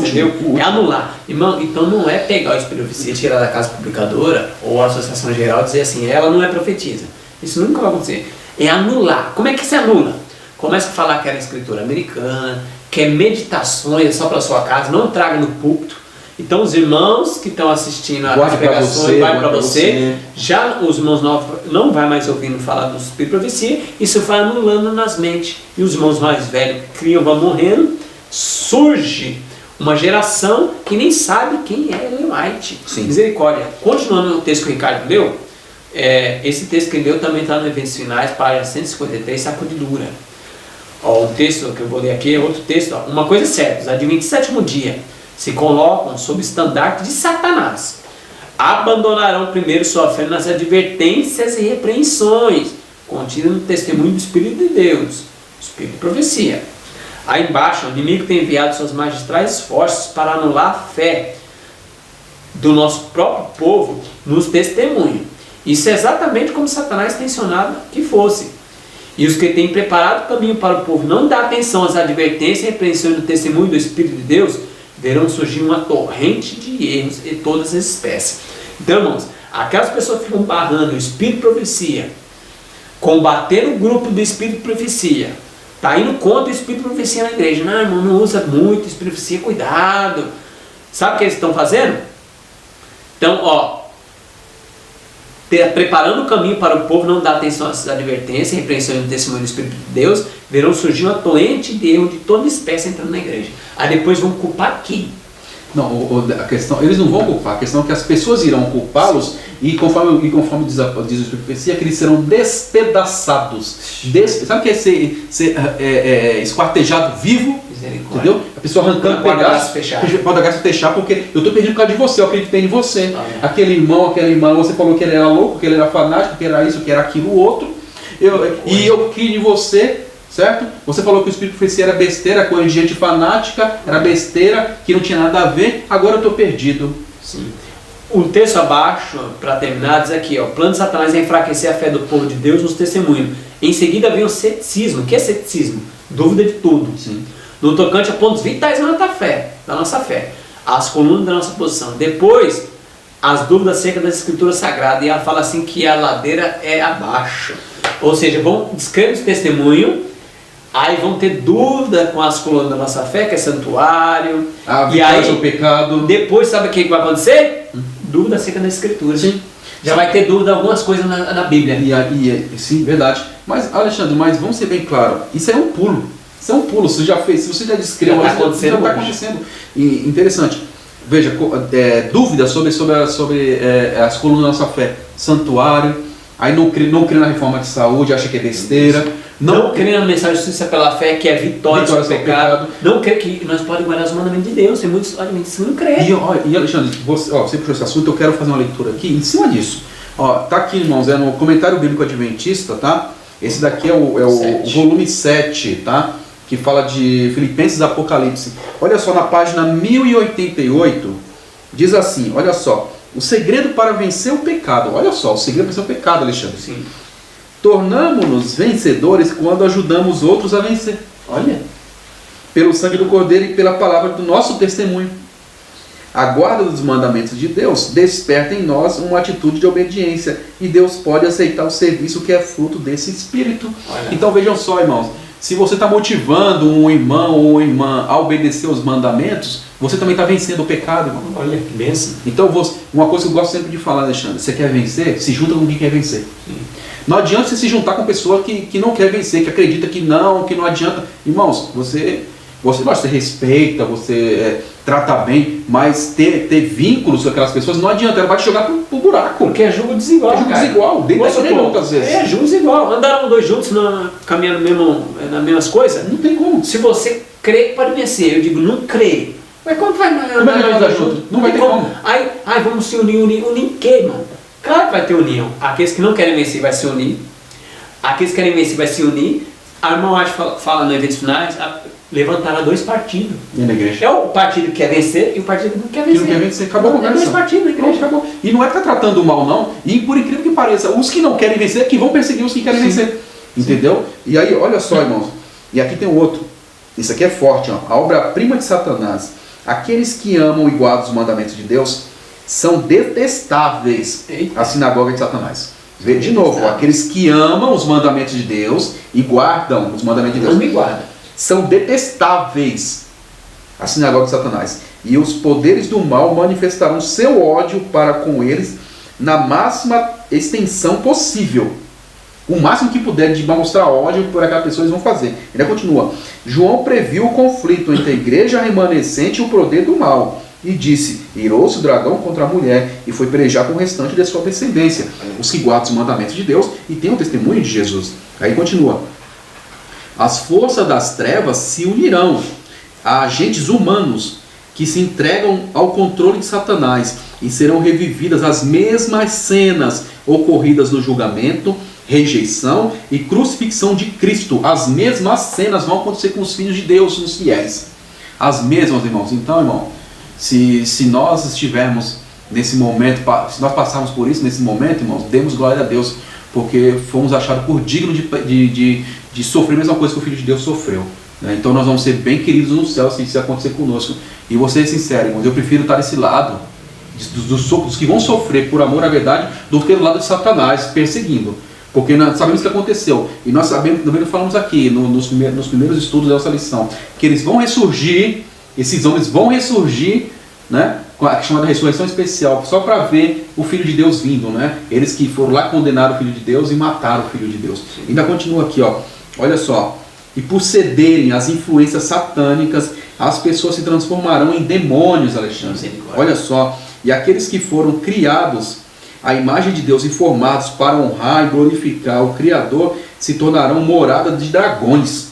É anular. Irmão, então não é pegar o Espírito de profecia, tirar da casa publicadora ou a associação geral e dizer assim, ela não é profetiza. Isso nunca vai acontecer. É anular. Como é que se anula? Começa a falar que era escritura americana, que é meditações só para sua casa, não traga no púlpito. Então os irmãos que estão assistindo as Guarde pra pregações, você, vai para guarde pra você. Já os irmãos novos não vai mais ouvindo falar do Espírito de Profecia, isso vai anulando nas mentes. E os irmãos mais velhos criam, vão morrendo, surge uma geração que nem sabe quem é Ellen White. Misericórdia. Continuando o texto que o Ricardo leu, esse texto que ele leu também está no Eventos Finais, página 153, sacudidura. Ó, o texto que eu vou ler aqui é outro texto. Ó. Uma coisa é certa, os adventistas do sétimo dia se colocam sob estandarte de Satanás. Abandonarão primeiro sua fé nas advertências e repreensões contidas no testemunho do Espírito de Deus, Espírito de Profecia. Aí embaixo, o inimigo tem enviado seus magistrais esforços para anular a fé do nosso próprio povo nos testemunhos. Isso é exatamente como Satanás tensionava que fosse. E os que têm preparado o caminho para o povo não dar atenção às advertências e repreensões do testemunho do Espírito de Deus, verão surgir uma torrente de erros de todas as espécies. Então, irmãos, aquelas pessoas que ficam barrando o Espírito de Profecia, combatendo o grupo do Espírito de Profecia, está indo contra o Espírito de Profecia na igreja. Não, irmão, não usa muito o Espírito de Profecia, cuidado. Sabe o que eles estão fazendo? Então, ó, preparando o caminho para o povo não dar atenção às advertências, repreensões do testemunho do Espírito de Deus, verão surgir uma torrente de erro de toda espécie entrando na igreja. Aí depois vão culpar quem? Não, a questão, eles não vão culpar, a questão é que as pessoas irão culpá-los e conforme diz o Espírito de Profecia, que eles serão despedaçados. Sabe o que é ser esquartejado vivo? Entendeu? A pessoa arrancando pedaços, pode dar fechar, porque eu estou perdido por causa de você, eu acreditei em você. Aquele irmão, aquela irmã, você falou que ele era louco, que ele era fanático, que era isso, que era aquilo, outro. E eu criei em você, certo? Você falou que o Espírito de Profecia era besteira, coisa de gente fanática, era besteira, que não tinha nada a ver, agora eu estou perdido. Sim. O texto abaixo, para terminar, diz aqui, ó, o plano de Satanás é enfraquecer a fé do povo de Deus nos testemunhos. Em seguida vem o ceticismo. O que é ceticismo? Dúvida de tudo. Sim. No tocante a pontos vitais da nossa fé, as colunas da nossa posição. Depois, as dúvidas acerca das escrituras sagradas, e ela fala assim que a ladeira é abaixo. Ou seja, vão descrever o testemunho, aí vão ter dúvida com as colunas da nossa fé, que é santuário. E aí, o pecado. Depois, sabe o que vai acontecer? Dúvida acerca das escrituras. Sim. Já vai ter dúvida algumas coisas na Bíblia. Sim, verdade. Mas, Alexandre, vamos ser bem claro, isso é um pulo. Isso é um pulo, você já fez, se você já descreveu, já está acontecendo. E interessante, veja, dúvidas sobre as colunas da nossa fé, santuário, aí não crê na reforma de saúde, acha que é besteira. Não crê na mensagem de justiça pela fé, que é vitória sobre o pecado. Não crê que nós podemos guardar os mandamentos de Deus, tem muitos adventistas que não creem. E Alexandre, você puxou esse assunto, eu quero fazer uma leitura aqui, em cima disso. Tá aqui, irmãos, no Comentário Bíblico Adventista, tá? Esse daqui é o volume 7, tá? Que fala de Filipenses e Apocalipse. Olha só, na página 1088, diz assim, olha só, o segredo para vencer o pecado. Olha só, o segredo para vencer o pecado, Alexandre. Sim. Tornamo-nos vencedores quando ajudamos outros a vencer. Olha, pelo sangue do Cordeiro e pela palavra do nosso testemunho. A guarda dos mandamentos de Deus desperta em nós uma atitude de obediência, e Deus pode aceitar o serviço que é fruto desse espírito. Olha. Então vejam só, irmãos, se você está motivando um irmão ou uma irmã a obedecer os mandamentos, você também está vencendo o pecado, irmão. Olha que bênção. Então, uma coisa que eu gosto sempre de falar, Alexandre, você quer vencer? Se junta com quem quer vencer. Sim. Não adianta você se juntar com pessoa que não quer vencer, que acredita que não adianta. Irmãos, você respeita, você trata bem, mas ter vínculos com aquelas pessoas não adianta, ela vai te jogar pro buraco. Porque é jogo desigual. É jogo desigual, dentro da igreja muitas vezes. É jogo desigual. Andaram dois juntos caminhando nas mesmas coisas? Não tem como. Se você crê, pode vencer. Eu digo, não crê. Mas como vai andar junto? Não vai ter como. Aí vamos se unir em quê, irmão? Claro que vai ter união. Aqueles que não querem vencer vai se unir. Aqueles que querem vencer vai se unir. A irmã White fala no Eventos Finais, levantaram dois partidos. E na igreja? É o partido que quer vencer e o partido que não quer vencer. Que não quer vencer. Acabou a conversa. É dois partidos na igreja. Acabou. E não é que está tratando mal, não. E por incrível que pareça, os que não querem vencer é que vão perseguir os que querem vencer. Entendeu? E aí, olha só, irmãos. E aqui tem outro. Isso aqui é forte, ó. A obra-prima de Satanás. Aqueles que amam e guardam os mandamentos de Deus são detestáveis. A sinagoga de Satanás. Vê de novo, aqueles que amam os mandamentos de Deus e guardam os mandamentos de Deus. Não me guarda. São detestáveis a sinagoga de Satanás. E os poderes do mal manifestarão seu ódio para com eles na máxima extensão possível. O máximo que puder de mostrar ódio por aquela pessoa eles vão fazer. Ele continua. João previu o conflito entre a igreja remanescente e o poder do mal. E disse, irou-se o dragão contra a mulher e foi pelejar com o restante da sua descendência, os que guardam os mandamentos de Deus e têm o testemunho de Jesus. Aí continua. As forças das trevas se unirão a agentes humanos que se entregam ao controle de Satanás e serão revividas as mesmas cenas ocorridas no julgamento, rejeição e crucifixão de Cristo. As mesmas cenas vão acontecer com os filhos de Deus, os fiéis. As mesmas, irmãos. Então, irmão, se nós estivermos nesse momento, se nós passarmos por isso nesse momento, irmãos, demos glória a Deus, porque fomos achados por dignos de sofrer a mesma coisa que o Filho de Deus sofreu. Então nós vamos ser bem queridos no céu se isso acontecer conosco. E vou ser sincero, irmãos, eu prefiro estar desse lado dos que vão sofrer por amor à verdade do que do lado de Satanás perseguindo. Porque nós sabemos o que aconteceu. E nós sabemos, também falamos aqui nos primeiros estudos dessa lição, que eles vão ressurgir, esses homens vão ressurgir, né, com a chamada ressurreição especial, só para ver o Filho de Deus vindo, né? Eles que foram lá condenar o Filho de Deus e mataram o Filho de Deus. Ainda continua aqui, ó. Olha só. E por cederem às influências satânicas, as pessoas se transformarão em demônios, Alexandre. Olha só. E aqueles que foram criados à imagem de Deus e formados para honrar e glorificar o Criador se tornarão morada de dragões.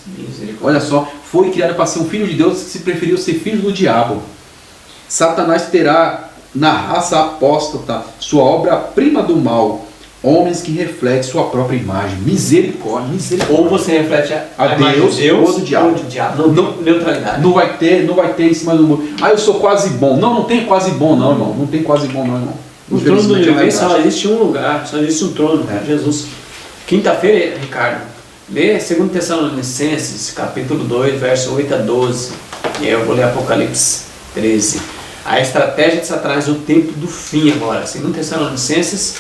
Olha só. Foi criado para ser um filho de Deus que se preferiu ser filho do diabo. Satanás terá na raça apóstata sua obra-prima do mal, homens que refletem sua própria imagem. Misericórdia, misericórdia. Ou você reflete a Deus ou do diabo. Não, neutralidade. Não vai ter em cima do mundo. Ah, eu sou quase bom. Não tem quase bom não, irmão. Não tem quase bom não, irmão. O trono do universo só existe um lugar, só existe um trono, Jesus. Quinta-feira, Ricardo, lê 2 Tessalonicenses, capítulo 2, verso 8 a 12. E aí eu vou ler Apocalipse 13. A estratégia de Satanás no tempo do fim agora. 2 Tessalonicenses,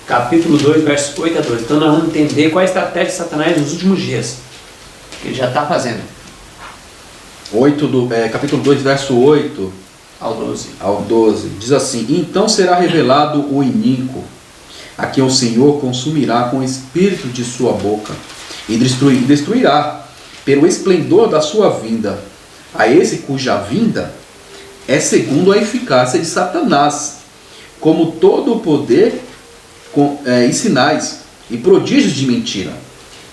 capítulo 2, verso 8 a 12. Então nós vamos entender qual é a estratégia de Satanás nos últimos dias. Que ele já está fazendo. Capítulo 2, verso 8 ao 12. Diz assim: então será revelado o iníquo, a quem o Senhor consumirá com o espírito de sua boca, e destruirá pelo esplendor da sua vinda. A esse cuja vinda é segundo a eficácia de Satanás, como todo o poder e sinais e prodígios de mentira,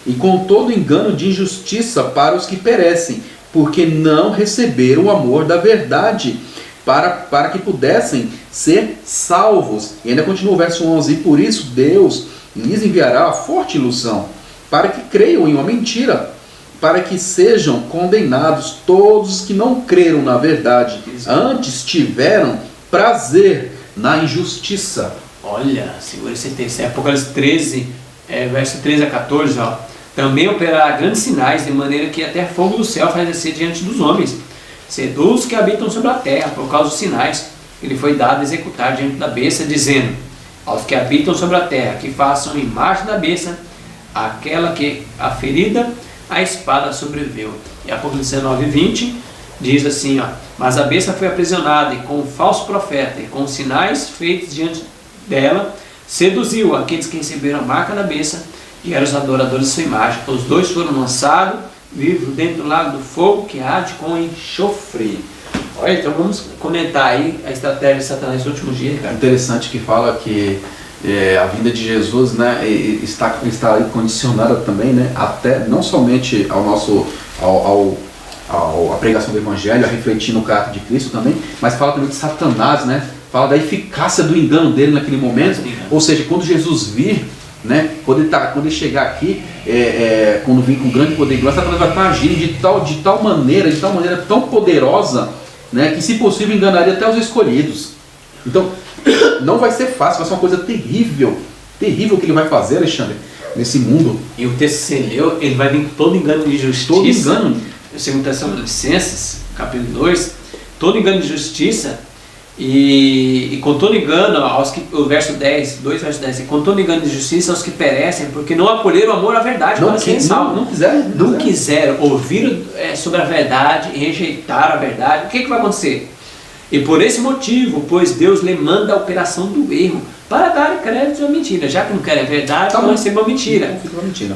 e com todo engano de injustiça para os que perecem, porque não receberam o amor da verdade, para que pudessem ser salvos. E ainda continua o verso 11: e por isso Deus lhes enviará a forte ilusão, para que creiam em uma mentira, para que sejam condenados todos os que não creram na verdade, antes tiveram prazer na injustiça. Olha, segura esse texto, é Apocalipse 13, verso 13 a 14, ó. Também operará grandes sinais, de maneira que até fogo do céu faz descer diante dos homens. Seduz os que habitam sobre a terra, por causa dos sinais que lhe foi dado executar diante da besta, dizendo: aos que habitam sobre a terra, que façam imagem da besta, aquela que a ferida, a espada sobreviveu. E Apocalipse 19, 20 diz assim, ó: mas a besta foi aprisionada, e com o falso profeta, e com os sinais feitos diante dela, seduziu aqueles que receberam a marca da besta, e eram os adoradores de sua imagem. Os dois foram lançados vivos dentro do lago do fogo, que arde com enxofre. Olha, então vamos comentar aí a estratégia de Satanás nos últimos dias, cara. Interessante que fala que a vinda de Jesus, né, está condicionada também, né, até não somente ao nosso a pregação do Evangelho, a refletir no caráter de Cristo também, mas fala também de Satanás, né, fala da eficácia do engano dele naquele momento. Ou seja, quando Jesus vir, né, quando ele chegar aqui, quando vir com grande poder e glória, Satanás vai estar agindo de tal maneira tão poderosa, né, que se possível enganaria até os escolhidos. Então não vai ser fácil, vai ser uma coisa terrível que ele vai fazer, Alexandre, nesse mundo. E o texto que você leu, ele vai vir com todo engano de justiça. Todo engano. 2 Tessalonicenses, capítulo 2, todo engano de justiça E com todo engano, o verso 10, 2 verso 10, e com todo engano de justiça aos que perecem, porque não acolheram o amor à verdade para serem salvos. Não quiseram ouvir sobre a verdade e rejeitaram a verdade. O que vai acontecer? E por esse motivo, pois Deus lhe manda a operação do erro, para dar crédito à mentira. Já que não querem a verdade, vão ser uma mentira.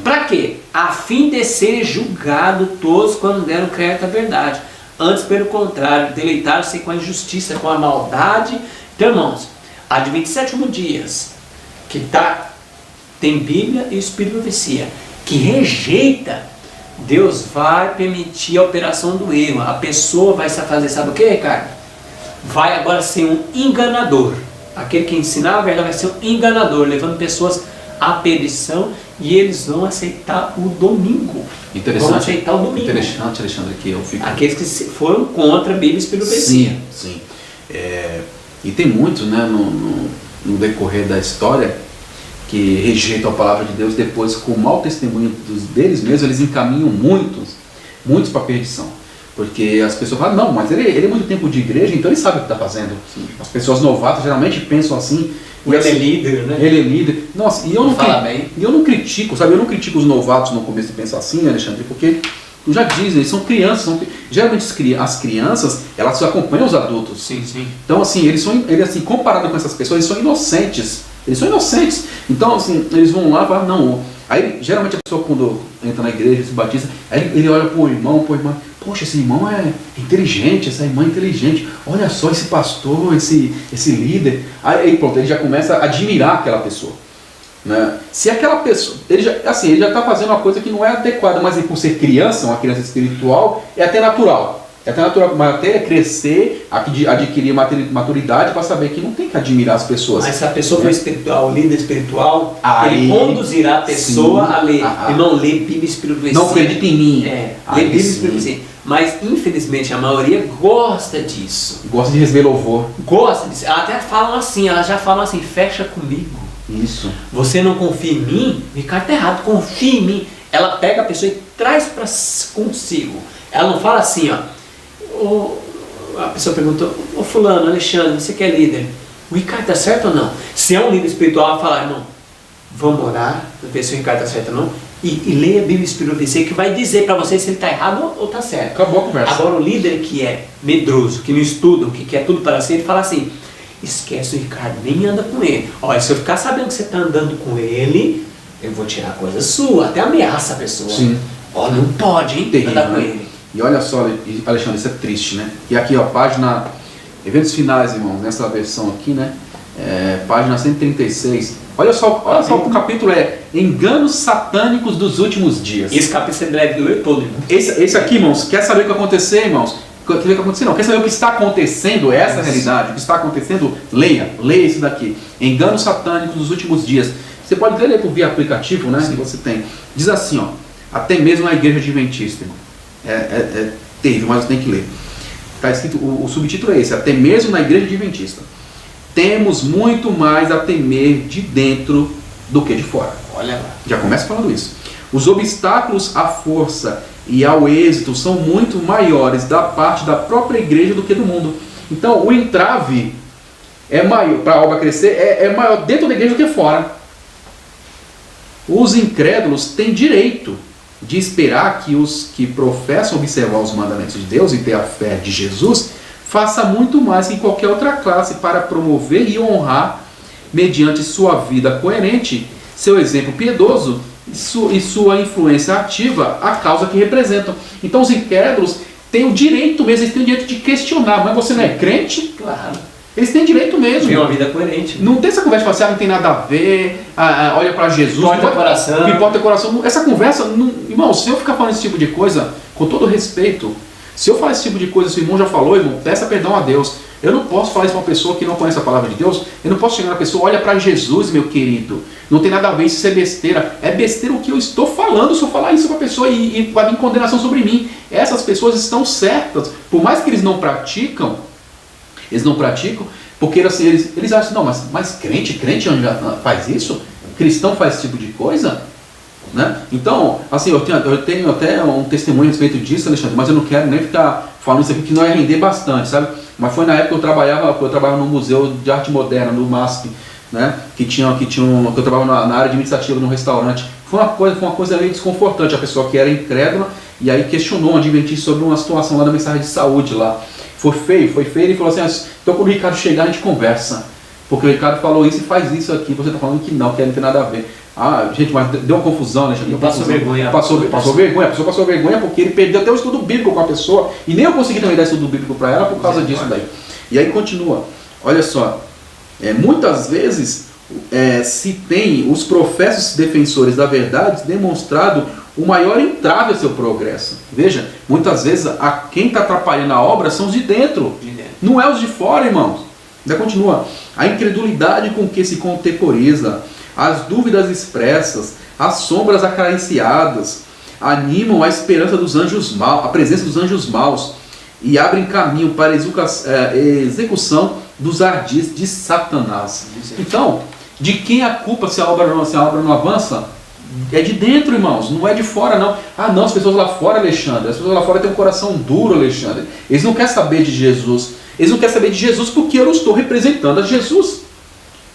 Para quê? A fim de serem julgados todos quando deram crédito à verdade. Antes, pelo contrário, deleitaram-se com a injustiça, com a maldade. Então, irmãos, a de 27 dias, que tem Bíblia e Espírito de Profecia, que rejeita, Deus vai permitir a operação do erro. A pessoa vai fazer, sabe o que, Ricardo? Vai agora ser um enganador. Aquele que ensinar a verdade vai ser um enganador, levando pessoas à perdição, e eles vão aceitar o domingo. Interessante. Vão aceitar o domingo. Interessante, Alexandre, que eu fico... Aqueles que foram contra a Bíblia e Espírito de Profecia. Sim. E tem muitos, né, no decorrer da história, que rejeitam a palavra de Deus, depois, com o mau testemunho deles mesmos, eles encaminham muitos para a perdição. Porque as pessoas falam, não, mas ele é muito tempo de igreja, então ele sabe o que está fazendo. Sim. As pessoas novatas geralmente pensam assim. Ele é líder, né? Ele é líder. Nossa, e eu não critico, sabe? Eu não critico os novatos no começo de pensar assim, Alexandre, porque tu já diz, eles são crianças. Geralmente as crianças, elas acompanham os adultos. Sim. Então, assim, eles comparado com essas pessoas, eles são inocentes. Então, assim, eles vão lá e falam, não. Aí, geralmente a pessoa, quando entra na igreja, se batiza, aí ele olha pro irmão, poxa, esse irmão é inteligente, essa irmã é inteligente, olha só esse pastor, esse líder. Aí pronto, ele já começa a admirar aquela pessoa. Né? Se aquela pessoa, ele já está fazendo uma coisa que não é adequada, mas por ser criança, uma criança espiritual, é até natural. Mas até crescer, adquirir maturidade para saber que não tem que admirar as pessoas. Mas se a pessoa for espiritual, líder espiritual, ele conduzirá a pessoa a ler. E não ler Bíblia e Espírito. Não acredita em mim. Ler Bíblia e Espírito. Mas infelizmente a maioria gosta disso. Gosta de receber louvor. Gosta disso. Elas já falam assim, fecha comigo. Isso. Você não confia em mim? Ricardo, tá errado, confia em mim. Ela pega a pessoa e traz consigo. Ela não fala assim, a pessoa perguntou, fulano, Alexandre, você que é líder, o Ricardo está certo ou não? Se é um líder espiritual, vai falar, irmão, vamos orar, ver se o Ricardo está certo ou não, e leia a Bíblia Espírito que vai dizer para você se ele está errado ou está certo. Acabou a conversa. Agora o líder que é medroso, que não estuda, que quer tudo para si, ele fala assim, esquece o Ricardo, nem anda com ele. Olha, se eu ficar sabendo que você está andando com ele, eu vou tirar coisa sua, até ameaça a pessoa. Sim. Não pode, hein, terrível, andar com né? ele. E olha só, Alexandre, isso é triste, né? E aqui, página Eventos Finais, irmãos, nessa versão aqui, né? Página 136. Olha só, o capítulo é Enganos Satânicos dos Últimos Dias. Esse capítulo você deve ler todo, irmão. Esse aqui, irmãos, quer saber o que vai acontecer, irmãos? Quer saber o que acontecer? Não, quer saber o que está acontecendo, essa realidade, o que está acontecendo? Leia esse daqui. Enganos Satânicos dos Últimos Dias. Você pode ler por via aplicativo, né? Se você tem. Diz assim, até mesmo a igreja adventista, irmão. É terrível, mas você tem que ler. Está escrito, o subtítulo é esse, até mesmo na igreja adventista. Temos muito mais a temer de dentro do que de fora. Olha lá. Já começa falando isso. Os obstáculos à força e ao êxito são muito maiores da parte da própria igreja do que do mundo. Então o entrave é maior, para a obra crescer, é maior dentro da igreja do que fora. Os incrédulos têm direito de esperar que os que professam observar os mandamentos de Deus e ter a fé de Jesus faça muito mais que qualquer outra classe para promover e honrar, mediante sua vida coerente, seu exemplo piedoso e sua influência ativa, a causa que representam. Então os incrédulos têm o direito mesmo, eles têm o direito de questionar, mas você não é crente? Claro. Eles têm direito mesmo. Tem uma vida coerente. Não tem essa conversa de falar, não tem nada a ver, olha para Jesus. Importa o coração. Importa o coração. Essa conversa, irmão, se eu ficar falando esse tipo de coisa, com todo respeito, se eu falar esse tipo de coisa, se o irmão já falou, irmão, peça perdão a Deus. Eu não posso falar isso para uma pessoa que não conhece a palavra de Deus. Eu não posso chegar na pessoa, olha para Jesus, meu querido. Não tem nada a ver, isso é besteira. É besteira o que eu estou falando se eu falar isso para a pessoa e vai vir condenação sobre mim. Essas pessoas estão certas. Por mais que eles não praticam, porque assim, eles acham, não, mas crente faz isso? Cristão faz esse tipo de coisa? Né? Então, assim, eu tenho até um testemunho a respeito disso, Alexandre, mas eu não quero nem ficar falando isso aqui, que não ia render bastante, sabe? Mas foi na época que eu trabalhava no Museu de Arte Moderna, no MASP, né? que eu trabalhava na área administrativa, num restaurante. Foi uma coisa meio desconfortante, a pessoa que era incrédula, e aí questionou um adventista sobre uma situação lá da mensagem de saúde lá. Foi feio, ele falou assim, então quando o Ricardo chegar a gente conversa, porque o Ricardo falou isso e faz isso aqui, você está falando que não tem nada a ver. Ah, gente, mas deu uma confusão, né? Passou vergonha. Passou vergonha, a pessoa passou vergonha porque ele perdeu até o estudo bíblico com a pessoa, e nem eu consegui também dar estudo bíblico para ela por causa disso daí. E aí continua, olha só, muitas vezes se tem os professos defensores da verdade demonstrado o maior entrave ao seu progresso. Veja, muitas vezes quem está atrapalhando a obra são os de dentro, não é os de fora, irmãos. Ainda continua, a incredulidade com que se contemporiza, as dúvidas expressas, as sombras acariciadas, animam a esperança dos anjos maus, a presença dos anjos maus, e abrem caminho para a execução dos ardis de Satanás. Então, de quem a culpa se a obra não avança? É de dentro, irmãos, não é de fora, não. Ah, não, as pessoas lá fora, Alexandre, as pessoas lá fora têm um coração duro, Alexandre. Eles não querem saber de Jesus. Eles não querem saber de Jesus porque eu não estou representando a Jesus.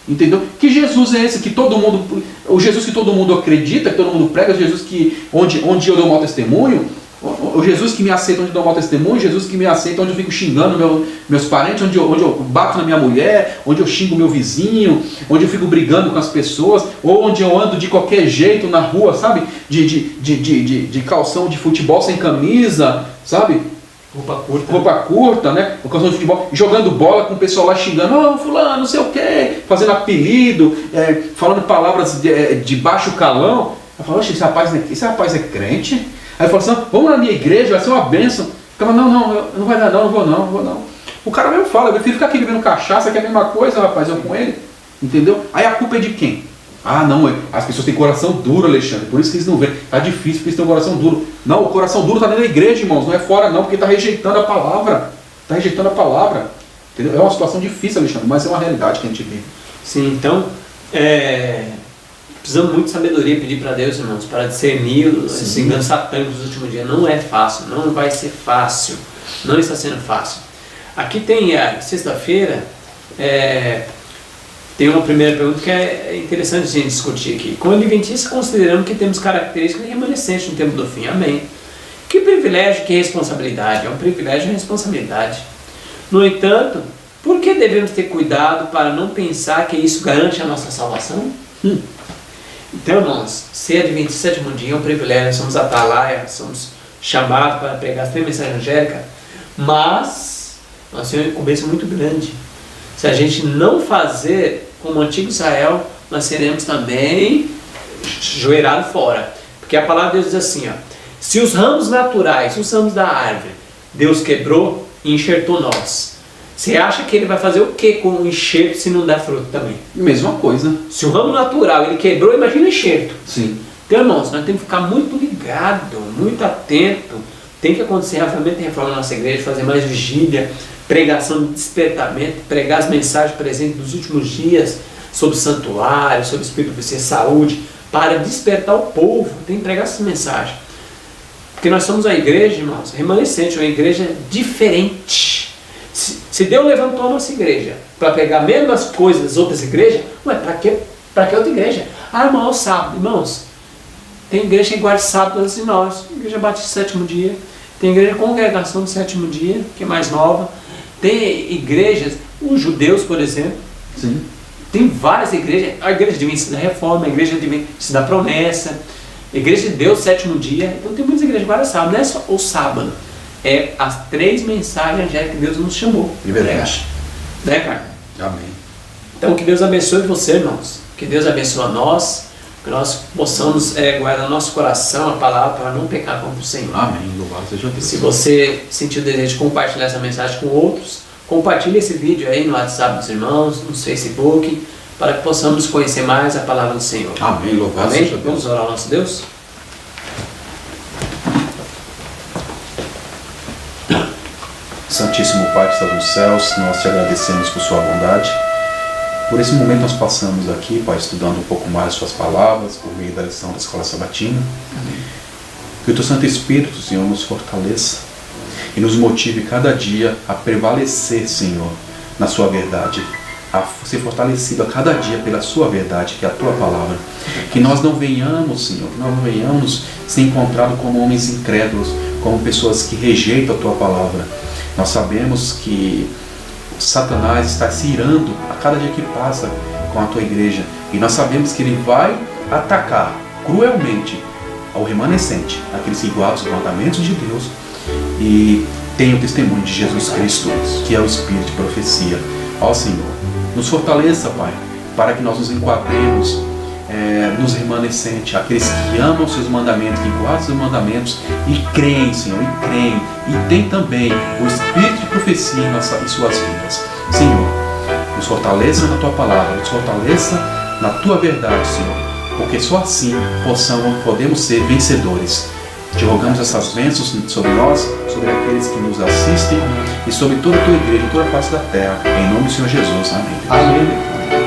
Entendeu? Que Jesus é esse que todo mundo, o Jesus que todo mundo acredita, que todo mundo prega, Jesus que onde eu dou mau testemunho, o Jesus que me aceita onde eu dou mau testemunho, Jesus que me aceita onde eu fico xingando meus parentes, onde eu bato na minha mulher, onde eu xingo meu vizinho, onde eu fico brigando com as pessoas, ou onde eu ando de qualquer jeito na rua, sabe? De calção de futebol sem camisa, sabe? Roupa curta, né? O calção de futebol, jogando bola com o pessoal lá xingando, oh, fulano, não sei o quê, fazendo apelido, falando palavras de baixo calão. Eu falo, oxe, esse rapaz é crente? Aí eu falo assim, vamos na minha igreja, vai ser uma bênção. Eu falo, não vai dar não vou não. O cara mesmo fala, eu prefiro ficar aqui bebendo cachaça, que é a mesma coisa, rapaz, eu com ele. Entendeu? Aí a culpa é de quem? Ah, não, as pessoas têm coração duro, Alexandre, por isso que eles não veem. Está difícil porque eles têm um coração duro. Não, o coração duro está dentro da igreja, irmãos, não é fora não, porque está rejeitando a palavra. Está rejeitando a palavra. Entendeu? É uma situação difícil, Alexandre, mas é uma realidade que a gente vive. Sim, então, precisamos muito de sabedoria pedir para Deus, irmãos, para discernir os enganos satânicos dos últimos dias. Não é fácil, não vai ser fácil, não está sendo fácil. Aqui tem a sexta-feira, tem uma primeira pergunta que é interessante a gente discutir aqui. Como adventistas, consideramos que temos características remanescentes no tempo do fim. Amém. Que privilégio, que responsabilidade. É um privilégio e responsabilidade. No entanto, por que devemos ter cuidado para não pensar que isso garante a nossa salvação? Então, irmãos, ser adventista sétimo dia é um privilégio. Somos atalaia, somos chamados para pregar a mensagem angélica, mas nós temos uma incumbência muito grande. Se a gente não fazer como o antigo Israel, nós seremos também joelhados fora. Porque a palavra de Deus diz assim, ó, se os ramos naturais, os ramos da árvore, Deus quebrou e enxertou nós. Você acha que ele vai fazer o que com o enxerto se não der fruto também? Mesma coisa. Se o ramo natural ele quebrou, imagina o enxerto. Sim. Então, irmãos, nós temos que ficar muito ligado, muito atento. Tem que acontecer realmente reforma na nossa igreja, fazer mais vigília, pregação de despertamento, pregar as mensagens presentes dos últimos dias sobre o santuário, sobre o Espírito de saúde, para despertar o povo. Tem que pregar essas mensagens. Porque nós somos uma igreja, irmãos, remanescente, uma igreja diferente. Se Deus levantou a nossa igreja para pegar as mesmas coisas das outras igrejas, ué, para que outra igreja? Ah, irmão, o sábado, irmãos, tem igreja que guarda sábado antes de nós, igreja Batista sétimo dia, tem igreja Congregação do sétimo dia, que é mais nova, tem igrejas, os judeus, por exemplo, sim. Tem várias igrejas, a igreja Adventista da Reforma, a igreja Adventista da Promessa, a igreja de Deus sétimo dia, então tem muitas igrejas guarda sábado, não é só o sábado. É as 3 mensagens angélicas que Deus nos chamou. De verdade. Né, cara? Amém. Então que Deus abençoe você, irmãos. Que Deus abençoe a nós. Que nós possamos guardar no nosso coração a palavra para não pecar contra o Senhor. Amém. Louvado seja Deus. Se você sentir o desejo de compartilhar essa mensagem com outros, compartilhe esse vídeo aí no WhatsApp dos irmãos, no Facebook, para que possamos conhecer mais a palavra do Senhor. Amém. Louvado seja Deus. Vamos orar ao nosso Deus? Santíssimo Pai que está nos céus, nós te agradecemos por sua bondade. Por esse momento nós passamos aqui, Pai, estudando um pouco mais as Suas palavras, por meio da lição da Escola Sabatina. Amém. Que o Teu Santo Espírito, Senhor, nos fortaleça e nos motive cada dia a prevalecer, Senhor, na Sua verdade, a ser fortalecido a cada dia pela Sua verdade, que é a Tua palavra. Que nós não venhamos, Senhor, que nós não venhamos ser encontrados como homens incrédulos, como pessoas que rejeitam a Tua palavra. Nós sabemos que Satanás está se irando a cada dia que passa com a Tua igreja, e nós sabemos que ele vai atacar cruelmente ao remanescente, aqueles que guardam os mandamentos de Deus e têm o testemunho de Jesus Cristo, que é o Espírito de profecia. Ó Senhor, nos fortaleça, Pai, para que nós nos enquadremos nos remanescentes, aqueles que amam os Seus mandamentos, que guardam os Seus mandamentos e creem, Senhor, e creem, e tem também o Espírito de profecia em suas vidas. Senhor, nos fortaleça na Tua palavra, nos fortaleça na Tua verdade, Senhor, porque só assim podemos ser vencedores. Te rogamos essas bênçãos sobre nós, sobre aqueles que nos assistem e sobre toda a Tua igreja, toda a face da terra. Em nome do Senhor Jesus. Amém. Amém.